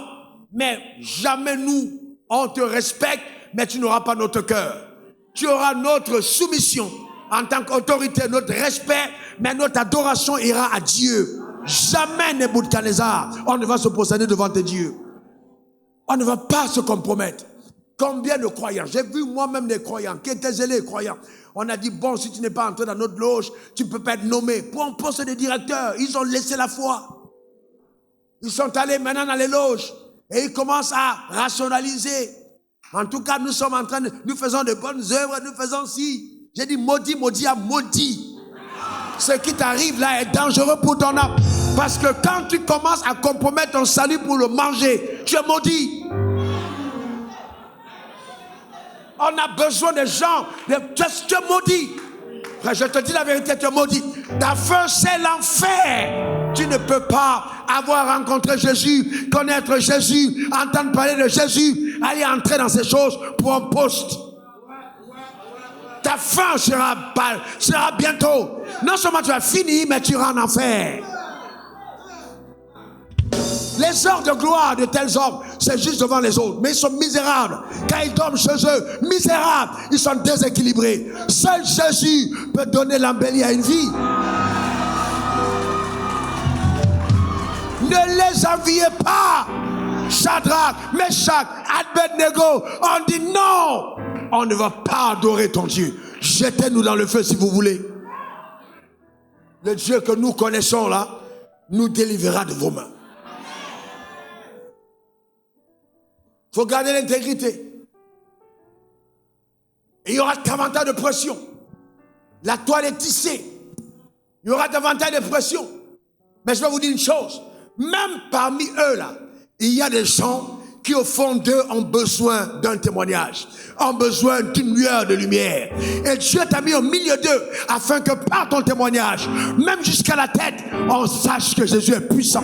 Mais jamais nous, on te respecte, mais tu n'auras pas notre cœur. Tu auras notre soumission en tant qu'autorité, notre respect, mais notre adoration ira à Dieu. Jamais, Nebuchadnezzar, on ne va se posséder devant tes dieux. On ne va pas se compromettre. Combien de croyants, j'ai vu moi-même des croyants qui étaient zélés croyants. On a dit, bon, si tu n'es pas entré dans notre loge, tu ne peux pas être nommé. Pour un poste de directeur, ils ont laissé la foi. Ils sont allés maintenant dans les loges et ils commencent à rationaliser. En tout cas, nous sommes en train de, nous faisons de bonnes œuvres, nous faisons ci. J'ai dit, maudit, maudit, maudit. Ce qui t'arrive là est dangereux pour ton âme. Parce que quand tu commences à compromettre ton salut pour le manger, tu es maudit. On a besoin des gens, tu es maudit. Frère, je te dis la vérité, tu es maudit. Ta fin, c'est l'enfer. Tu ne peux pas avoir rencontré Jésus, connaître Jésus, entendre parler de Jésus, aller entrer dans ces choses pour un poste. Ta fin sera bientôt. Non seulement tu as fini, mais tu iras en enfer. Les heures de gloire de tels hommes, c'est juste devant les autres. Mais ils sont misérables. Quand ils dorment chez eux, misérables, ils sont déséquilibrés. Seul Jésus peut donner l'embellie à une vie. Ne les enviez pas. Shadrach, Meshach, Abednego, on dit non. On ne va pas adorer ton Dieu. Jetez-nous dans le feu si vous voulez. Le Dieu que nous connaissons là, nous délivrera de vos mains. Il faut garder l'intégrité. Et il y aura davantage de pression. La toile est tissée. Il y aura davantage de pression. Mais je vais vous dire une chose. Même parmi eux là, il y a des gens qui au fond d'eux ont besoin d'un témoignage, ont besoin d'une lueur de lumière. Et Dieu t'a mis au milieu d'eux afin que par ton témoignage, même jusqu'à la tête, on sache que Jésus est puissant.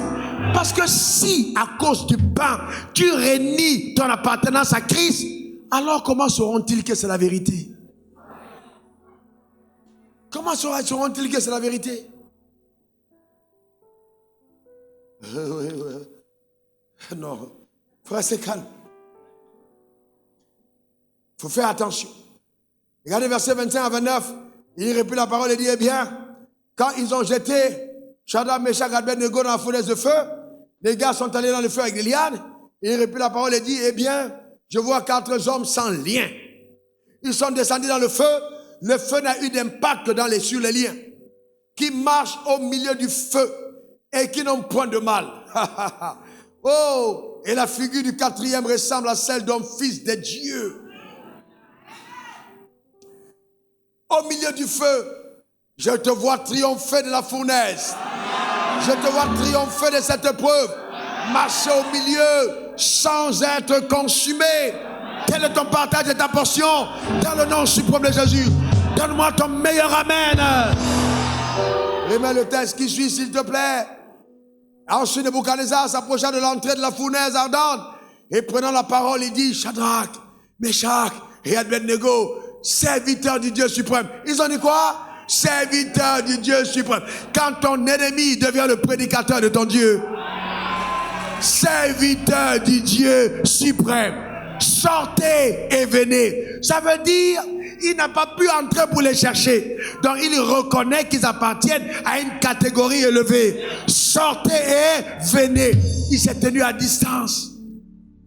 Parce que si, à cause du pain, tu rénies ton appartenance à Christ, alors comment sauront-ils que c'est la vérité? Comment sauront-ils que c'est la vérité? Non. Frère, c'est calme. Il faut faire attention. Regardez verset 25 à 29. Il répète la parole et dit, eh bien, quand ils ont jeté Shadrach, Meshach, Abednego dans la fournaise de feu, les gars sont allés dans le feu avec des lianes. Il répète la parole et dit, eh bien, je vois 4 hommes sans lien. Ils sont descendus dans le feu. Le feu n'a eu d'impact sur les liens. Qui marchent au milieu du feu et qui n'ont point de mal. Oh, et la figure du 4e ressemble à celle d'un fils de Dieu. Au milieu du feu, je te vois triompher de la fournaise. Je te vois triompher de cette épreuve. Marcher au milieu sans être consumé. Quel est ton partage et ta portion? Dans le nom suprême de Jésus. Donne-moi ton meilleur amen. Remets le texte qui suit, s'il te plaît. Ensuite, Nebuchadnezzar s'approcha de l'entrée de la fournaise ardente et prenant la parole, il dit, Shadrach, Meshach et Abednego, serviteurs du Dieu suprême. Ils ont dit quoi? Serviteurs du Dieu suprême. Quand ton ennemi devient le prédicateur de ton Dieu, serviteurs du Dieu suprême, sortez et venez. Ça veut dire, il n'a pas pu entrer pour les chercher. Donc il reconnaît qu'ils appartiennent à une catégorie élevée. Sortez et venez. Il s'est tenu à distance.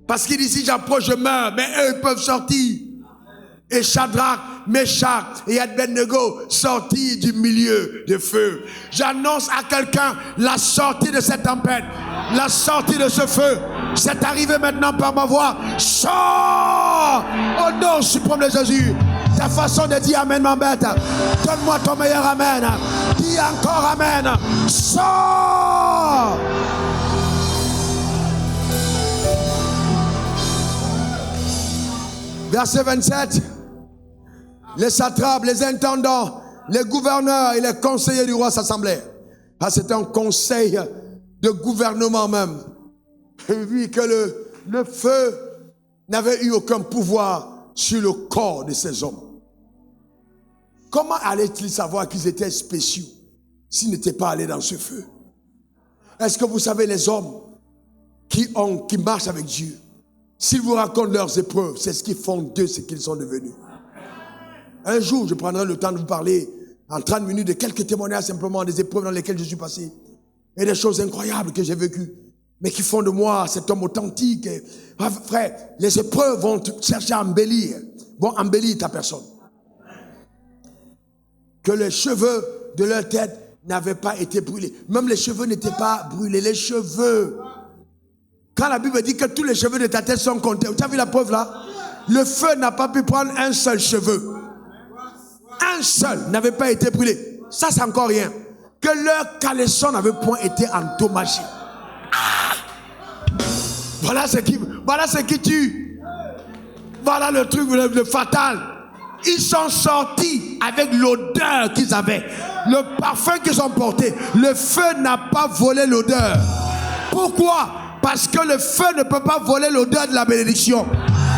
Parce qu'il dit, si j'approche, je meurs. Mais eux, ils peuvent sortir. Et Shadrach, Meshach et Abednego sortis du milieu du feu. J'annonce à quelqu'un la sortie de cette tempête, la sortie de ce feu. C'est arrivé maintenant par ma voix. Sors au nom suprême de Jésus. Ta façon de dire amen m'embête. Donne-moi ton meilleur amen. Dis encore amen. Sors. Verset 27. Les satrapes, les intendants, les gouverneurs et les conseillers du roi s'assemblèrent. Ah, c'est un conseil de gouvernement même. Vu que le feu n'avait eu aucun pouvoir sur le corps de ces hommes. Comment allaient-ils savoir qu'ils étaient spéciaux s'ils n'étaient pas allés dans ce feu? Est-ce que vous savez les hommes qui marchent avec Dieu, s'ils vous racontent leurs épreuves, c'est ce qui font d'eux ce qu'ils sont devenus. Un jour, je prendrai le temps de vous parler en 30 minutes de quelques témoignages simplement des épreuves dans lesquelles je suis passé et des choses incroyables que j'ai vécues, mais qui font de moi cet homme authentique. Et, frère, les épreuves vont chercher à embellir, vont embellir ta personne. Que les cheveux de leur tête n'avaient pas été brûlés. Même les cheveux n'étaient pas brûlés. Les cheveux. Quand la Bible dit que tous les cheveux de ta tête sont comptés, tu as vu la preuve là? Le feu n'a pas pu prendre un seul cheveu. Un seul n'avait pas été brûlé. Ça, c'est encore rien. Que leur caleçon n'avait point été endommagé. Ah! Voilà ce qui tue. Voilà le truc le fatal. Ils sont sortis avec l'odeur qu'ils avaient. Le parfum qu'ils ont porté. Le feu n'a pas volé l'odeur. Pourquoi? Parce que le feu ne peut pas voler l'odeur de la bénédiction.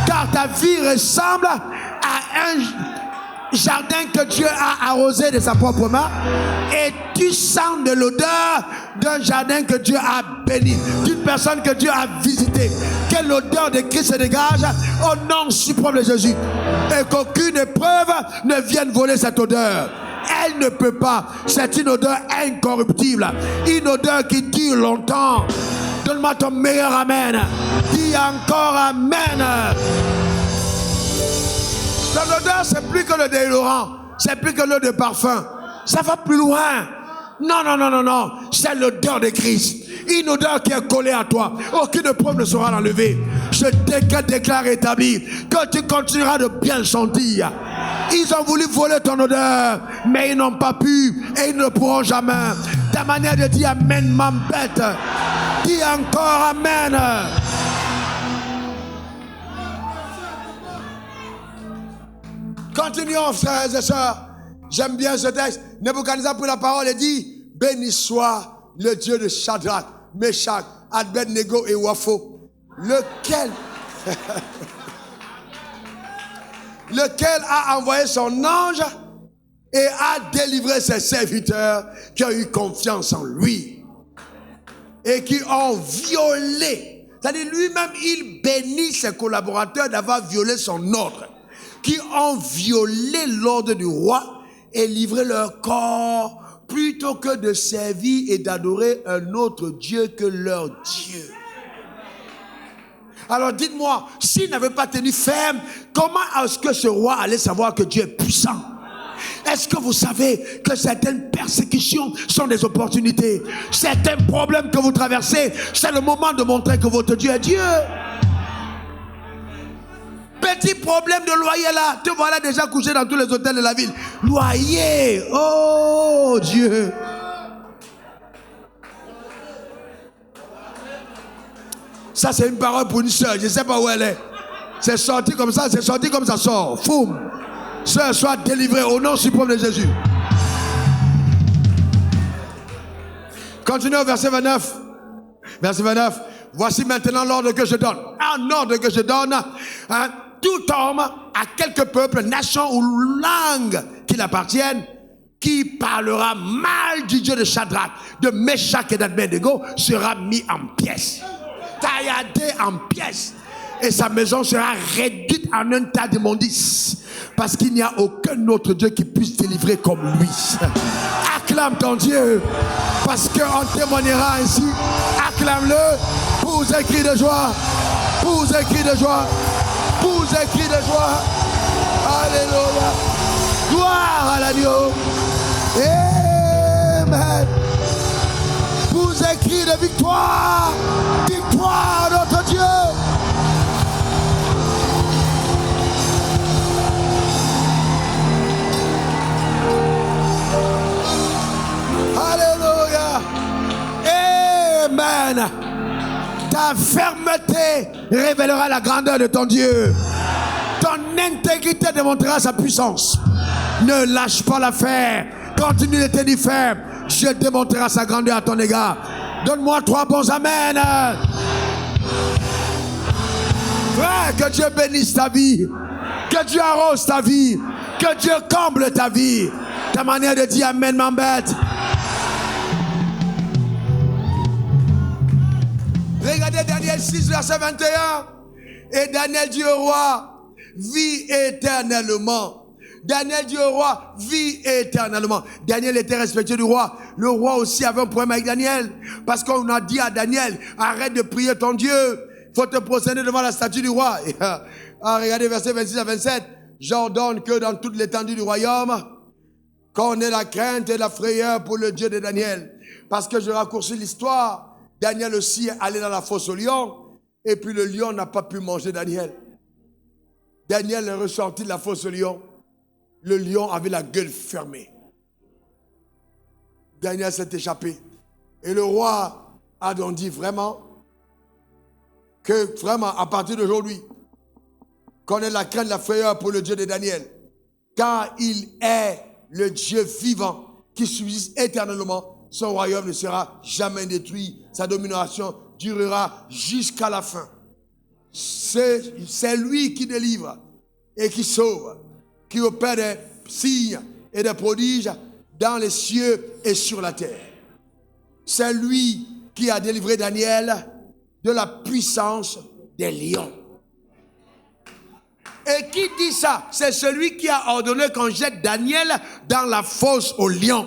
Car ta vie ressemble à un jardin que Dieu a arrosé de sa propre main. Et tu sens de l'odeur d'un jardin que Dieu a béni. D'une personne que Dieu a visitée. Que l'odeur de Christ se dégage au nom suprême de Jésus. Et qu'aucune épreuve ne vienne voler cette odeur. Elle ne peut pas. C'est une odeur incorruptible. Une odeur qui dure longtemps. Donne-moi ton meilleur amen. Dis encore amen. Ton odeur, c'est plus que le déodorant. C'est plus que l'eau de parfum. Ça va plus loin. Non. C'est l'odeur de Christ. Une odeur qui est collée à toi. Aucune preuve ne sera enlevée. Je déclare établi que tu continueras de bien sentir. Ils ont voulu voler ton odeur, mais ils n'ont pas pu et ils ne pourront jamais. Ta manière de dire amen m'embête. Dis encore amen. Continuons, frères et sœurs. J'aime bien ce texte. Nebuchadnezzar prit la parole et dit: béni soit le Dieu de Shadrach, Meshach, Abednego et Wapho, lequel a envoyé son ange et a délivré ses serviteurs qui ont eu confiance en lui et qui ont violé. C'est-à-dire lui-même, il bénit ses collaborateurs d'avoir violé son ordre, qui ont violé l'ordre du roi et livré leur corps plutôt que de servir et d'adorer un autre Dieu que leur Dieu. Alors dites-moi, s'il n'avait pas tenu ferme, comment est-ce que ce roi allait savoir que Dieu est puissant? Est-ce que vous savez que certaines persécutions sont des opportunités? Certains problèmes que vous traversez, c'est le moment de montrer que votre Dieu est Dieu. Petit problème de loyer là, te voilà déjà couché dans tous les hôtels de la ville. Loyer, oh Dieu. Ça c'est une parole pour une soeur, je ne sais pas où elle est. C'est sorti comme ça sort. Foum. Sœur, sois délivrée au nom suprême de Jésus. Continuez au verset 29. Verset 29. Voici maintenant l'ordre que je donne. Un ordre que je donne. Tout homme à quelque peuple, nation ou langue qu'il appartienne, qui parlera mal du Dieu de Shadrach, de Meshach et d'Abednego, sera mis en pièces. Tailladé en pièces. Et sa maison sera réduite en un tas d'immondices. Parce qu'il n'y a aucun autre Dieu qui puisse délivrer comme lui. Acclame ton Dieu. Parce qu'on témoignera ainsi. Acclame-le. Pour un cri de joie. Pour un cri de joie. Pour un cri de joie. Alléluia. Gloire à l'agneau. Amen. Vous écrivez de victoire. Victoire à notre Dieu. Alléluia. Amen. Ta fermeté révélera la grandeur de ton Dieu. Ton intégrité démontrera sa puissance. Ne lâche pas l'affaire. Continue de tenir ferme. Je démontrerai sa grandeur à ton égard. Donne-moi 3 bons amen. Frère, que Dieu bénisse ta vie. Que Dieu arrose ta vie. Que Dieu comble ta vie. Ta manière de dire amen m'embête. Regardez Daniel 6, verset 21. Et Daniel dit au roi, vis éternellement. Daniel dit au roi, vis éternellement. Daniel était respectueux du roi. Le roi aussi avait un problème avec Daniel. Parce qu'on a dit à Daniel, arrête de prier ton Dieu. Il faut te prosterner devant la statue du roi. Regardez verset 26 à 27. J'ordonne que dans toute l'étendue du royaume, qu'on ait la crainte et la frayeur pour le Dieu de Daniel. Parce que je raccourcis l'histoire. Daniel aussi est allé dans la fosse au lion. Et puis le lion n'a pas pu manger Daniel. Daniel est ressorti de la fosse au lion. Le lion avait la gueule fermée. Daniel s'est échappé. Et le roi a donc dit vraiment que vraiment à partir d'aujourd'hui, qu'on ait la crainte, la frayeur pour le Dieu de Daniel. Car il est le Dieu vivant qui subsiste éternellement. Son royaume ne sera jamais détruit. Sa domination durera jusqu'à la fin. C'est lui qui délivre et qui sauve, qui opère des signes et des prodiges dans les cieux et sur la terre. C'est lui qui a délivré Daniel de la puissance des lions. Et qui dit ça? C'est celui qui a ordonné qu'on jette Daniel dans la fosse aux lions.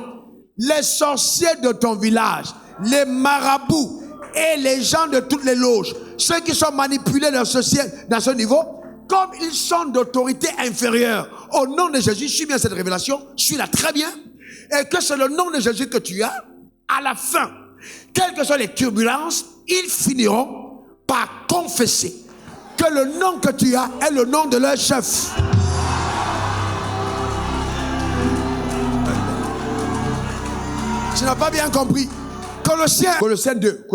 Les sorciers de ton village, les marabouts et les gens de toutes les loges, ceux qui sont manipulés dans ce niveau, comme ils sont d'autorité inférieure, au nom de Jésus, suis bien cette révélation, suis-la très bien, et que c'est le nom de Jésus que tu as, à la fin, quelles que soient les turbulences, ils finiront par confesser que le nom que tu as est le nom de leur chef. Tu n'as pas bien compris. Colossiens 2.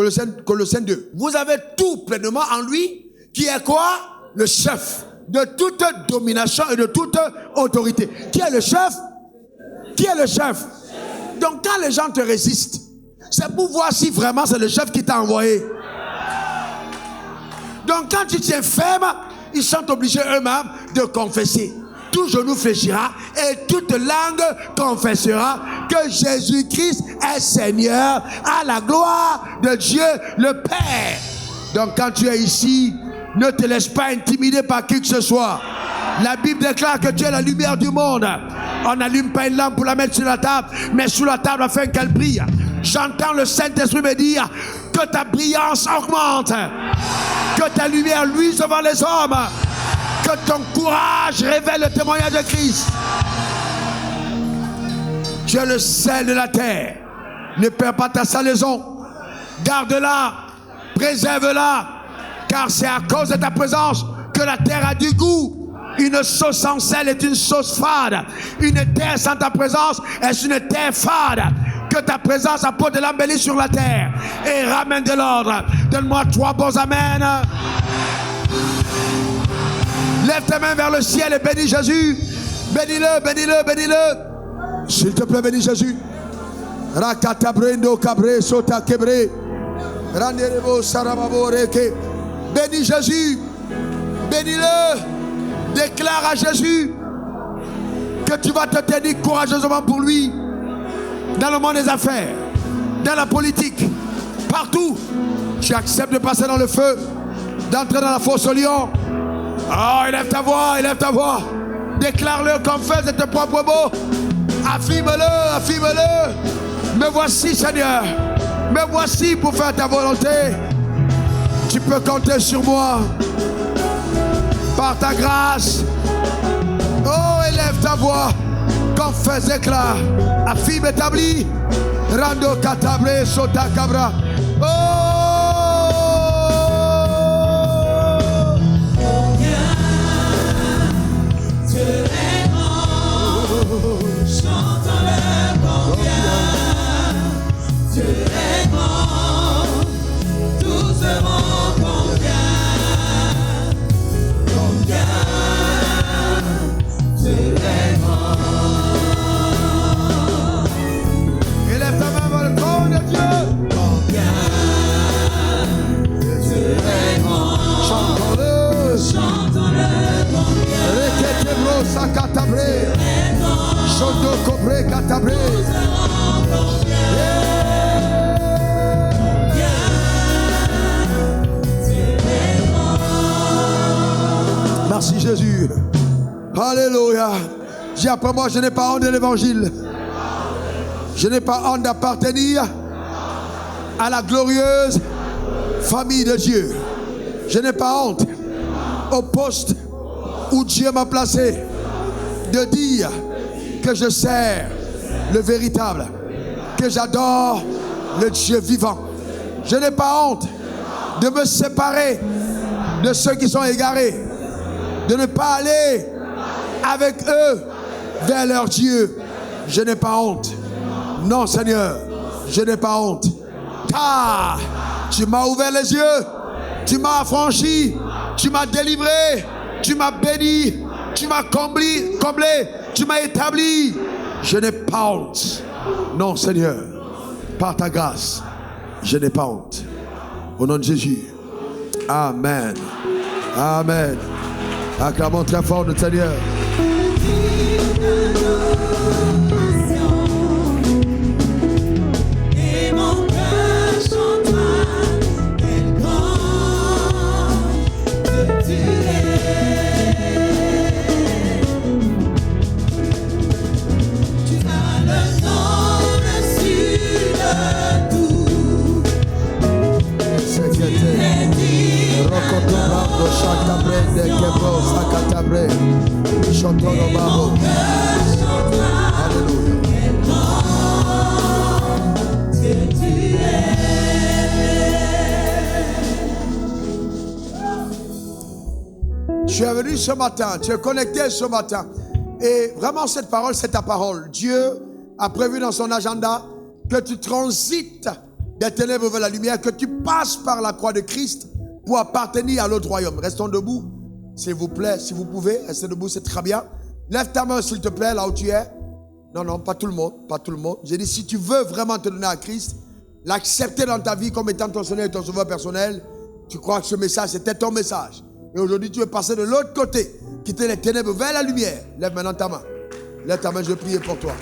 Vous avez tout pleinement en lui, qui est quoi? Le chef de toute domination et de toute autorité. Qui est le chef? Qui est le chef? Donc quand les gens te résistent, c'est pour voir si vraiment c'est le chef qui t'a envoyé. Donc quand tu tiens ferme, ils sont obligés eux-mêmes de confesser. Tout genou fléchira et toute langue confessera que Jésus-Christ est Seigneur, à la gloire de Dieu le Père. Donc quand tu es ici, ne te laisse pas intimider par qui que ce soit. La Bible déclare que tu es la lumière du monde. On n'allume pas une lampe pour la mettre sur la table, mais sous la table afin qu'elle brille. J'entends le Saint-Esprit me dire que ta brillance augmente, que ta lumière luise devant les hommes, que ton courage révèle le témoignage de Christ. Tu es le sel de la terre. Ne perds pas ta salaison. Garde-la, préserve-la, car c'est à cause de ta présence que la terre a du goût. Une sauce sans sel est une sauce fade. Une terre sans ta présence est une terre fade. Que ta présence apporte de l'embellie sur la terre et ramène de l'ordre. Donne-moi 3 bons amen. Lève tes mains vers le ciel et bénis Jésus. Bénis-le, bénis-le, bénis-le. S'il te plaît, bénis Jésus. Rakatabrendo cabre sota kebre. Randerebo sarababo reke. Bénis Jésus. Bénis-le. Déclare à Jésus que tu vas te tenir courageusement pour lui. Dans le monde des affaires, dans la politique, partout. Tu acceptes de passer dans le feu, d'entrer dans la fosse au lion. Oh, élève ta voix, élève ta voix. Déclare-le, confesse de tes propres mots. Affirme-le, affirme-le. Me voici, Seigneur. Me voici pour faire ta volonté. Tu peux compter sur moi. Par ta grâce. Oh, élève ta voix. Quand fait éclat, à fibre établie, Rando Catabre, Sota Cabra. Oh! Merci Jésus. Alléluia. Dis après moi, je n'ai pas honte de l'évangile. Je n'ai pas honte d'appartenir à la glorieuse famille de Dieu. Je n'ai pas honte au poste où Dieu m'a placé de dire que je sers le véritable, que j'adore le Dieu vivant. Je n'ai pas honte de me séparer de ceux qui sont égarés, de ne pas aller avec eux vers leur Dieu. Je n'ai pas honte. Non, Seigneur, je n'ai pas honte. Car tu m'as ouvert les yeux, tu m'as affranchi, tu m'as délivré, tu m'as béni, tu m'as comblé, tu m'as établi. Je n'ai pas honte. Non, Seigneur, par ta grâce, je n'ai pas honte. Au nom de Jésus. Amen. Amen. Acclamons très fort notre Seigneur. Et mon cœur chantera, quel grand que tu es. Tu as le nom au-dessus de tout. C'est qui était. Rokotorando Shakabre de Kebro Sakatabre. Chantoro Babo. Alléluia. Tu es venu ce matin, tu es connecté ce matin. Et vraiment cette parole, c'est ta parole. Dieu a prévu dans son agenda que tu transites des ténèbres vers la lumière, que tu passes par la croix de Christ pour appartenir à l'autre royaume. Restons debout, s'il vous plaît, si vous pouvez. Restez debout, c'est très bien. Lève ta main, s'il te plaît, là où tu es. Non, non, pas tout le monde, pas tout le monde. J'ai dit, si tu veux vraiment te donner à Christ, l'accepter dans ta vie comme étant ton Seigneur et ton Sauveur personnel, tu crois que ce message, c'était ton message. Et aujourd'hui, tu veux passer de l'autre côté, quitter les ténèbres vers la lumière. Lève maintenant ta main. Lève ta main, je vais prier pour toi.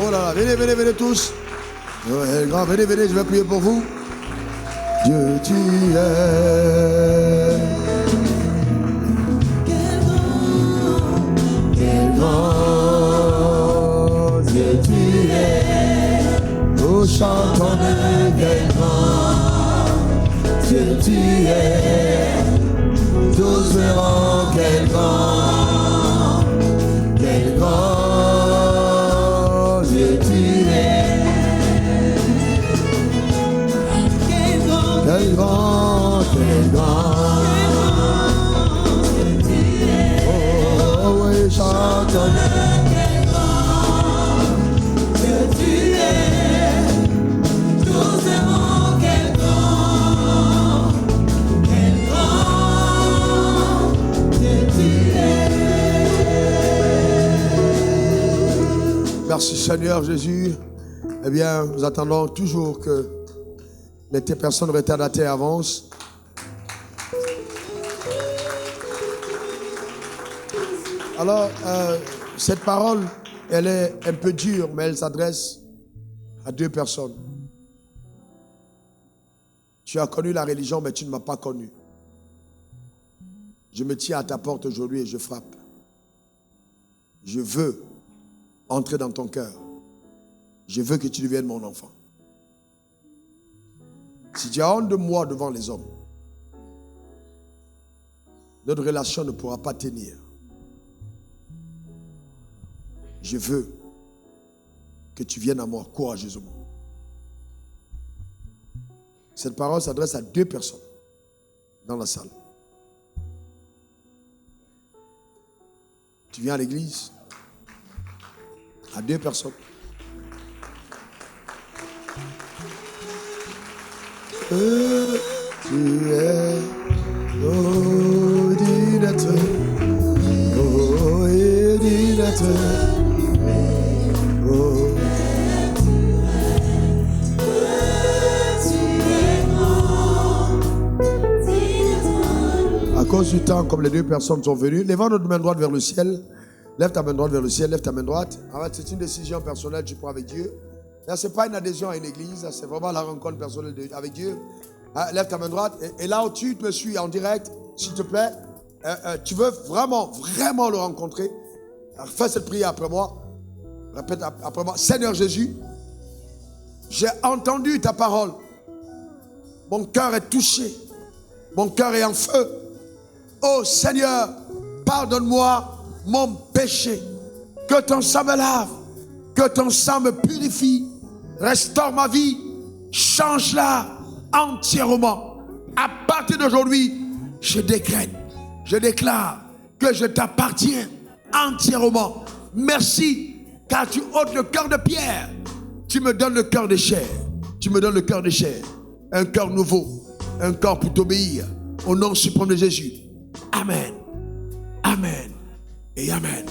Oh là là, venez, venez, venez tous. Ouais, grand, venez, venez, je vais prier pour vous. Dieu, tu es. Quel grand Dieu, tu es. Nous chantons de quel grand Dieu, tu es. Tous verront quel grand Dieu, tu es. Quel grand oh oui, chantons. Quel grand Dieu tu es. Tous verront quel grand Dieu tu es. Merci Seigneur Jésus. Eh bien, nous attendons toujours que les personnes retardataires avancent. Alors, cette parole, elle est un peu dure, mais elle s'adresse à deux personnes. Tu as connu la religion, mais tu ne m'as pas connu. Je me tiens à ta porte aujourd'hui et je frappe. Je veux entrer dans ton cœur. Je veux que tu deviennes mon enfant. Si tu as honte de moi devant les hommes, notre relation ne pourra pas tenir. Je veux que tu viennes à moi courageusement. Cette parole s'adresse à 2 personnes dans la salle. Tu viens à l'église? À 2 personnes. Tu es ordinateur, ordinateur. À cause du temps, comme les 2 personnes sont venues, lève notre main droite vers le ciel. Lève ta main droite vers le ciel, lève ta main droite. C'est une décision personnelle, tu prends avec Dieu. Là, ce n'est pas une adhésion à une église, c'est vraiment la rencontre personnelle avec Dieu. Lève ta main droite. Et là où tu me suis en direct, s'il te plaît, tu veux vraiment le rencontrer. Alors, fais cette prière après moi. Répète après moi. Seigneur Jésus, j'ai entendu ta parole. Mon cœur est touché. Mon cœur est en feu. Oh Seigneur, pardonne-moi mon péché. Que ton sang me lave. Que ton sang me purifie. Restaure ma vie. Change-la entièrement. À partir d'aujourd'hui, je décrète, je déclare que je t'appartiens entièrement. Merci, car tu ôtes le cœur de pierre. Tu me donnes le cœur de chair. Tu me donnes le cœur de chair. Un cœur nouveau. Un cœur pour t'obéir. Au nom suprême de Jésus. Amen. Amen. Et amen.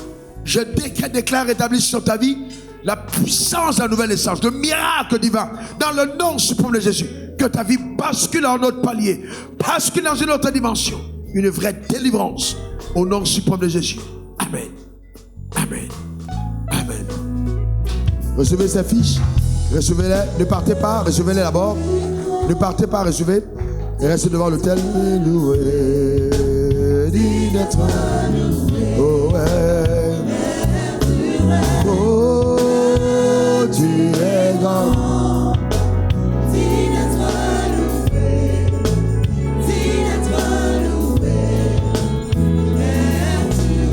Je déclare établi sur ta vie la puissance de la nouvelle naissance, le miracle divin, dans le nom suprême de Jésus. Que ta vie bascule en autre palier, bascule dans une autre dimension, une vraie délivrance, au nom suprême de Jésus. Amen. Amen. Amen. Recevez ces fiches, recevez-les, ne partez pas, recevez-les d'abord. Ne partez pas, recevez, et restez devant l'autel. Loué, dit d'être loué. Oh, tu es grand. Dis d'être loué. Dis d'être loué. Père, tu es.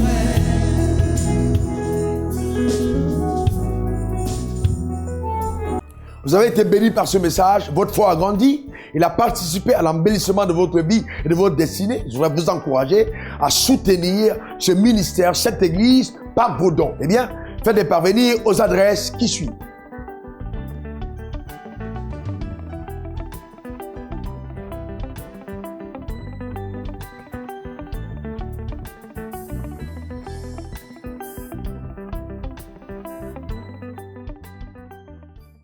Vous avez été bénis par ce message. Votre foi a grandi. Il a participé à l'embellissement de votre vie et de votre destinée. Je voudrais vous encourager à soutenir ce ministère, cette église, par vos dons. Eh bien, faites-les parvenir aux adresses qui suivent.